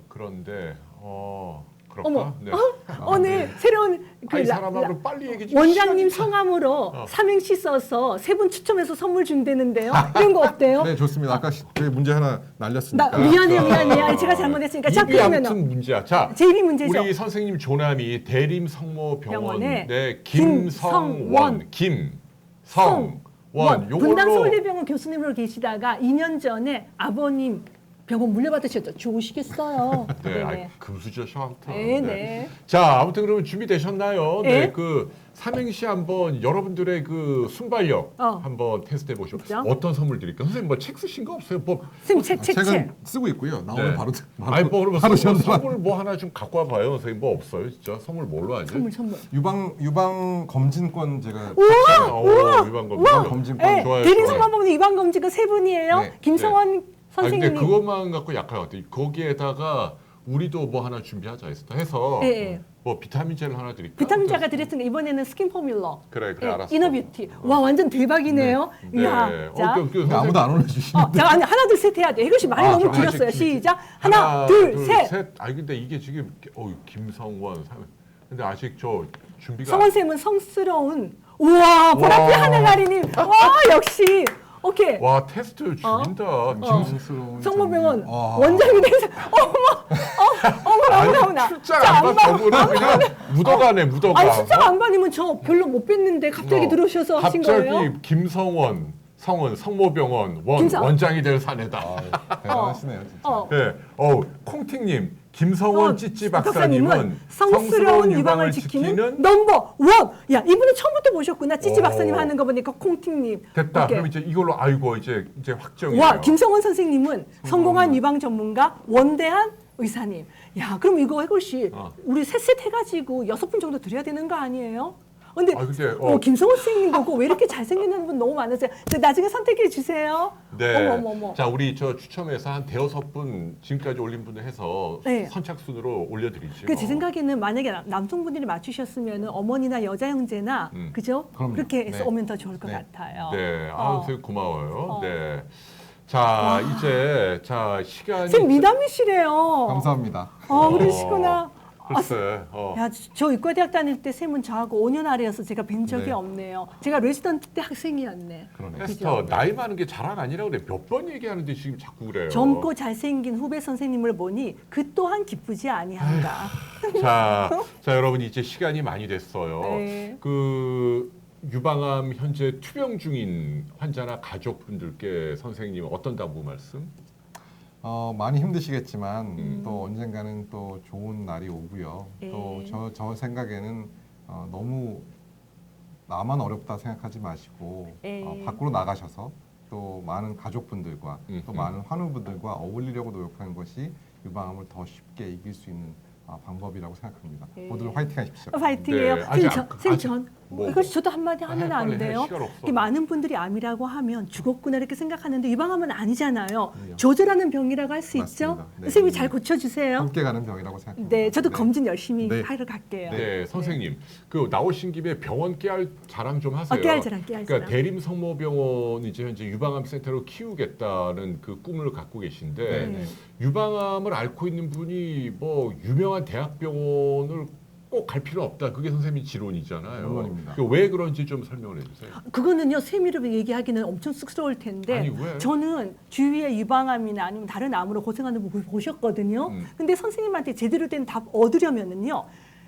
그런데 그럴까? 어머. 네. 오늘 새로운 그 이 사람하고 빨리 얘기 좀 원장님 시간이 성함으로 삼행시 써서 세 분 추첨해서 선물 준다는데요. 이런 거 어때요? 네, 좋습니다. 아까 저희 문제 하나 날렸으니까. 미안해요. 아니, 제가 잘못했으니까. 자, 입이 아무튼 그러면은 문제야. 자, 제일이 문제죠. 우리 선생님 조남이 대림성모병원 병원에 네, 김성원. 김성원 요걸로 분당 서울대병원 교수님으로 계시다가 2년 전에 아버님 병원 물려받으셨죠? 좋으시겠어요. 네, 네네. 아이, 금수저 셔한테. 네네. 자, 아무튼 그러면 준비되셨나요? 네. 네, 그 삼행시 한번 여러분들의 그 순발력 어. 한번 테스트해 보시죠. 진짜? 어떤 선물 드릴까요? 선생님 뭐 책 쓰신 거 없어요? 뭐 선생님 책. 책은 쓰고 있고요. 나오면 네. 바로 아니 뭐 그러면 바로 선물, 전달. 선물 뭐 하나 좀 갖고 와봐요. 선생님 뭐 없어요? 진짜 선물 뭘로 하지? 선물. 유방 검진권 제가 위반검. 유방 검진권 네, 좋아요, 대리소방법원 위반검증은 3분이에요. 네. 김성원 아니 선생님이. 근데 그것만 갖고 약할 것 같아요. 거기에다가 우리도 뭐 하나 준비하자 해서 네. 뭐 비타민제를 하나 드릴까요? 비타민제가 드렸으니까 이번에는 스킨 포뮬러. 그래 네, 알았어. 이너뷰티. 와 완전 대박이네요. 이야. 네. 자. 선생님. 아무도 안 올려주시는데. 자, 아니, 하나 둘 셋 해야 돼. 혜글씨 말이 너무 길었어요. 시작. 하나, 둘, 셋. 아니 근데 이게 지금 김성원 근데 아직 저 준비가 성원 쌤은 성스러운. 우와 보랏빛 하늘나리님. 와 역시. 오케이. 와 테스트 죽인다. 김성스러운 성모병원 아. 원장이 돼서 어머나. 출장 안 봐. 저분은 그냥 묻어가네 묻어가. 아니 출장 안 받으면 저 별로 못 뵀는데 갑자기 들어오셔서 하신 거예요? 갑자기 김성원 성모병원 원장이 될 사내다. 대단하시네요, 진짜. 네. 콩팅님 김성원 찌찌 박사님은 성스러운 유방을 지키는 넘버 원. 야 이분은 처음부터 보셨구나. 찌찌 박사님 하는 거 보니까 콩팅님. 됐다. 오케이. 그럼 이제 이걸로 알고 이제 확정이에요. 와 김성원 선생님은 성공한 유방 전문가 원대한 의사님. 야 그럼 이거 해골 씨 우리 셋 해가지고 6분 정도 드려야 되는 거 아니에요? 근데, 김성원 선생님 보고 왜 이렇게 잘생기는 분 너무 많으세요? 나중에 선택해 주세요. 네. 어머. 자, 우리 저 추첨해서 한 5분 지금까지 올린 분들 해서 네. 선착순으로 올려드리죠. 제 생각에는 만약에 남성분들이 맞추셨으면 어머니나 여자 형제나 그죠? 그럼요. 그렇게 해서 네. 오면 더 좋을 것 네. 같아요. 네. 선생님 고마워요. 네. 자, 와. 이제 시간이 선생님 미담이시래요. 감사합니다. 그러시구나. 글쎄. 야, 저 의과대학 다닐 때 쌤은 저하고 5년 아래여서 제가 뵌 적이 네. 없네요. 제가 레지던트 때 학생이었네. 그러네. 에스터 나이 많은 게 자랑 아니라 그래. 몇 번 얘기하는데 지금 자꾸 그래요. 젊고 잘생긴 후배 선생님을 보니 그 또한 기쁘지 아니한가. 자, 여러분 이제 시간이 많이 됐어요. 네. 그 유방암 현재 투병 중인 환자나 가족분들께 선생님 어떤 당부 말씀? 많이 힘드시겠지만 또 언젠가는 또 좋은 날이 오고요. 네. 또 저 생각에는 너무 나만 어렵다 생각하지 마시고 네. 밖으로 나가셔서 또 많은 가족분들과 또 많은 환우분들과 어울리려고 노력하는 것이 유방암을 더 쉽게 이길 수 있는 방법이라고 생각합니다. 네. 모두 화이팅하십시오. 파이팅이에요. 네, 아직 선생님 뭐. 이것이 저도 한마디 하면 안 빨리 돼요? 시간 없어. 이렇게 많은 분들이 암이라고 하면 죽었구나 이렇게 생각하는데 유방암은 아니잖아요. 그럼요. 조절하는 병이라고 할 수 있죠? 맞습니다. 네. 선생님이 잘 고쳐주세요. 함께 가는 병이라고 생각합니다. 네, 저도 검진 열심히 네. 하러 갈게요. 네, 선생님. 그 나오신 김에 병원 깨알 자랑 좀 하세요. 깨알 자랑. 그러니까 대림성모병원 이제 현재 유방암 센터로 키우겠다는 그 꿈을 갖고 계신데 네. 유방암을 앓고 있는 분이 뭐 유명한 대학병원을 꼭 갈 필요 없다. 그게 선생님 지론이잖아요. 물론입니다. 왜 그런지 좀 설명을 해주세요. 그거는요 세미로 얘기하기는 엄청 쑥스러울 텐데 아니, 왜? 저는 주위에 유방암이나 아니면 다른 암으로 고생하는 분 보셨거든요. 근데 선생님한테 제대로 된 답 얻으려면은요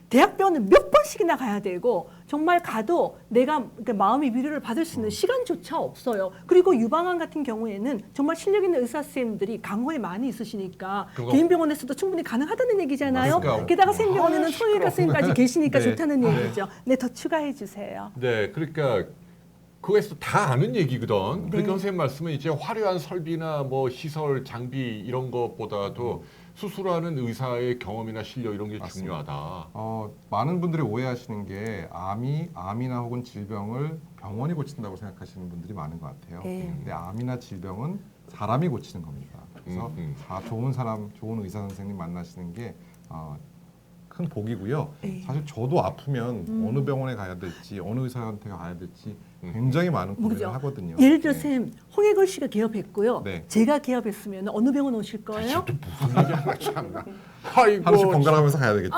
대학병원을 몇 번씩이나 가야 되고 정말 가도 내가 마음의 위로를 받을 수 있는 시간조차 없어요. 그리고 유방암 같은 경우에는 정말 실력 있는 의사 선생님들이 강호에 많이 있으시니까 개인 병원에서도 충분히 가능하다는 얘기잖아요. 그러니까. 게다가 생병원에는 소외과 선생님까지 계시니까 네. 좋다는 얘기죠. 네, 더 추가해 주세요. 네, 그러니까 그거에서 다 아는 얘기거든. 네. 그러니까 선생님 말씀은 이제 화려한 설비나 뭐 시설, 장비 이런 것보다도 수술하는 의사의 경험이나 실력 이런 게 맞습니다. 중요하다. 많은 분들이 오해하시는 게 암이나 혹은 질병을 병원이 고친다고 생각하시는 분들이 많은 것 같아요. 네. 근데 암이나 질병은 사람이 고치는 겁니다. 그래서 다 좋은 사람, 좋은 의사 선생님 만나시는 게 큰 복이고요. 네. 사실 저도 아프면 어느 병원에 가야 될지, 어느 의사한테 가야 될지 굉장히 많은 고민을 그죠? 하거든요. 예를 들어 네. 쌤 홍해걸 씨가 개업했고요. 네. 제가 개업했으면 어느 병원 오실 거예요? 또 무슨 얘기하나 참나. 아이고. 하루씩 번갈아가면서 가야 되겠죠.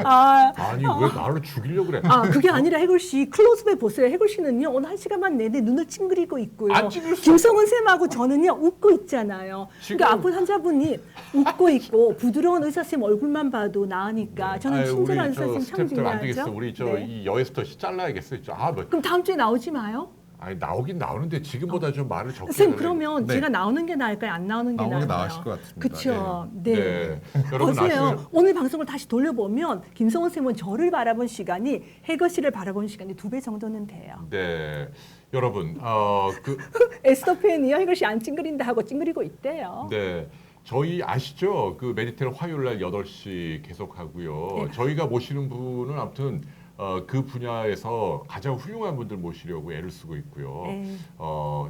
아, 아니 왜 나를 죽이려고 그래? 그게 아니라 해골 씨 클로즈업 보세요. 해골 씨는요 오늘 1시간만 내내 눈을 찡그리고 있고요. 안 찡그릴 수 김성은 쌤하고 저는요 웃고 있잖아요. 지금- 그러니까 아픈 환자분이 웃고 있고 부드러운 의사 쌤 얼굴만 봐도 나으니까 저는 아유, 친절한 우리 의사 쌤 참 스태프들 안 되겠어. 중요하죠. 우리 네. 이 여에스터 씨 잘라야겠어요. 뭐. 그럼 다음 주에 나오지 마요. 아니 나오긴 나오는데 지금보다 좀 말을 적게 선생님 하는- 그러면 네. 제가 나오는 게 나을까요? 안 나오는 게 나오는 게 나을까요? 나으실 것 같습니다. 그렇죠. 네. 네. 여러분 보세요. 아시죠? 오늘 방송을 다시 돌려보면 김성원 쌤은 저를 바라본 시간이 해거 씨를 바라본 시간이 2배 정도는 돼요. 네. 여러분 그 에스더 팬이요. 해거 씨 안 찡그린다 하고 찡그리고 있대요. 네. 저희 아시죠? 그 메디텔 화요일 날 8시 계속 하고요. 네. 저희가 모시는 분은 아무튼 그 분야에서 가장 훌륭한 분들 모시려고 애를 쓰고 있고요. 네.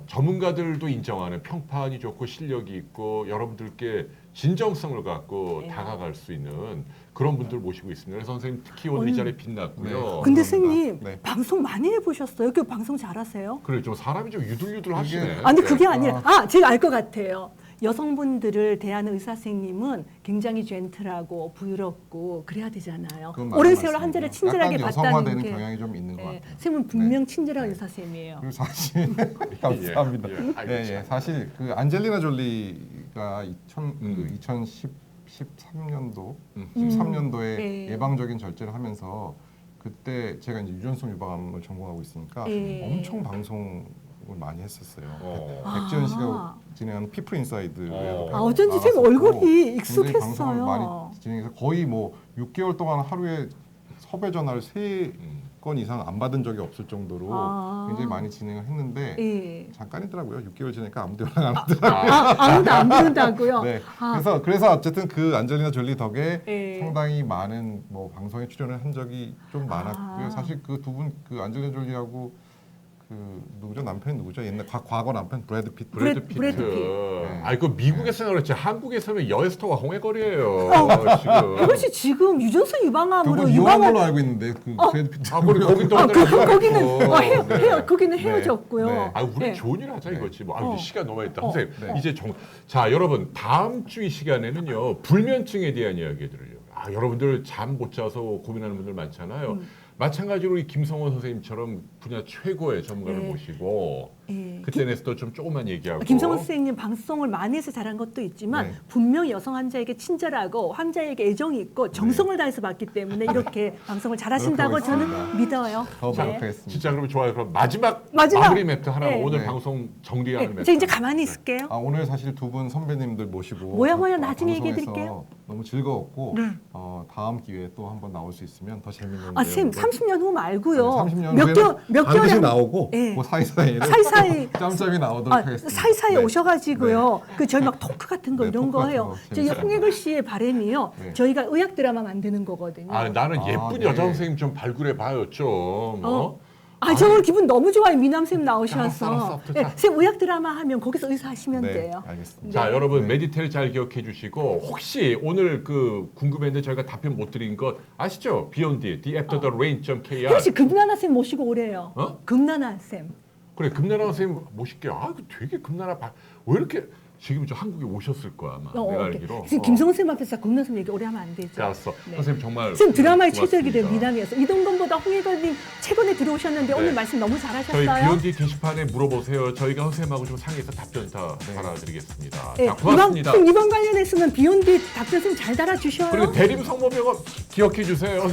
전문가들도 인정하는 평판이 좋고 실력이 있고 여러분들께 진정성을 갖고 네. 다가갈 수 있는 그런 분들 모시고 있습니다. 그래서 선생님 특히 오늘 이 자리에 빛났고요. 네. 근데 감사합니다. 선생님 네. 방송 많이 해보셨어요? 그 방송 잘하세요? 그래 좀 사람이 좀 유들유들 하시네. 아니 네. 그게 아니라 제가 알 것 같아요. 여성분들을 대하는 의사 선생님은 굉장히 젠틀하고 부드럽고 그래야 되잖아요. 그건 오랜 맞는 세월 환자를 말씀이고요. 친절하게 약간 봤다는 여성화되는 게 경향이 좀 있는 것 예, 같아요. 선생님은 분명 친절한 의사 선생님이에요. 그리고 사실 감사합니다. 예, 예. 아이고, 네, 참. 예. 사실 그 안젤리나 졸리가 2013년도 음. 13년도에 예. 예방적인 절제를 하면서 그때 제가 이제 유전성 유방암을 전공하고 있으니까 예. 엄청 방송을 많이 했었어요. 어. 백지연 씨가 진행하는 피플 인사이드에도 아, 어쩐지 쌤 나갔었고 얼굴이 굉장히 익숙했어요. 방송을 많이 진행해서 거의 뭐 6개월 동안 하루에 섭외 전화를 3건 이상 안 받은 적이 없을 정도로 아. 굉장히 많이 진행을 했는데 예. 잠깐이더라고요. 6개월 지나니까 아무도 연락 안 하더라고요. 아무도 안 부른다고요? 네. 아. 그래서 어쨌든 그 안젤리나 졸리 덕에 예. 상당히 많은 뭐 방송에 출연을 한 적이 좀 많았고요. 아. 사실 그 두 분 그 안젤리나 졸리하고 그 누구죠? 남편이 누구죠? 옛날 과거 남편 브래드 피트. 브래드 피트. 브래드 피트. 네. 아니 그 미국에서는 그렇지 한국에서는 여에스터가 홍해거리예요. 지금. 그것이 지금 유전성 유방암으로 두분 이혼한 걸로 유방암 알고 있는데 그 브래드 피트. 아, 거기 또 거기는 거기는 네. 헤어졌고요. 네. 아, 우리 네. 좋은 일 하자 이거지. 뭐, 어. 시간 너무 했다. 어. 선생님, 네. 이제 자, 여러분 다음 주 이 시간에는요 불면증에 대한 이야기들을요. 여러분들 잠 못 자서 고민하는 분들 많잖아요. 마찬가지로 이 김성원 선생님처럼 분야 최고의 전문가를 네. 모시고 예. 그때 내서 좀 조금만 얘기하고. 김성원 선생님 방송을 많이 해서 잘한 것도 있지만 네. 분명히 여성 환자에게 친절하고 환자에게 애정이 있고 정성을 다해서 봤기 때문에 이렇게 방송을 잘하신다고 노력하고 저는 있습니다. 믿어요. 더 네. 노력하겠습니다. 진짜 그러면 좋아요. 그럼 마지막 마지막. 마무리 멘트 하나 네. 오늘 네. 방송 정리하는 네, 멘트. 저 이제 가만히 있을게요. 오늘 사실 두 분 선배님들 모시고 뭐야, 나중에 방송에서 얘기해드릴게요. 너무 즐거웠고 네. 다음 기회에 또 한번 나올 수 있으면 더 재밌는 쌤 내용으로 30년 후 말고요. 30년 몇 반드시 개월에 나오고 예. 그 사이사이에 사이사이 짬짬이 나오도록 하겠습니다. 사이사이 네. 오셔가지고요. 그 저희 막 토크 같은 거 네, 이런 토크 거 같은 해요. 거 저희 재밌어요. 홍혜글 씨의 바람이요. 네. 저희가 의학 드라마 만드는 거거든요. 나는 아, 예쁜 네. 여자 선생님 좀 발굴해 봐요 좀. 저 오늘 기분 너무 좋아요. 미남 쌤 나오셔서. 알았어. 네, 쌤 의학 드라마 하면 거기서 의사 하시면 네, 돼요. 알겠습니다. 자, 네. 여러분 메디텔 잘 기억해 주시고 혹시 오늘 그 궁금했는데 저희가 답변 못 드린 것 아시죠? Beyond the After the Rain.kr. 혹시 금나나 쌤 모시고 오래요. 어? 금나나 쌤. 그래 금나라 선생님 모실게요. 이거 되게 금나라 왜 이렇게 지금 저 한국에 오셨을 거야 아마 내가 오케이. 알기로. 지금 김성훈 쌤 앞에서 금나나 쌤 얘기 오래 하면 안 되죠. 자, 알았어. 네. 선생님 정말 쌤 드라마의 고맙습니다. 최적이 된 미남이었어. 이동건보다 홍혜걸님 최근에 들어오셨는데 오늘 말씀 너무 저희 잘하셨어요. 비욘디 게시판에 물어보세요. 저희가 선생님하고 좀 상의해서 답변 다 달아드리겠습니다. 네, 자, 고맙습니다. 이번 관련해서는 비욘디 답변 쌤 잘 달아주셔요. 그리고 대림 성모병원 기억해 주세요.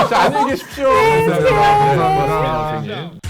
자, 안녕히 계십시오. 감사합니다. 네. 고맙습니다, 선생님.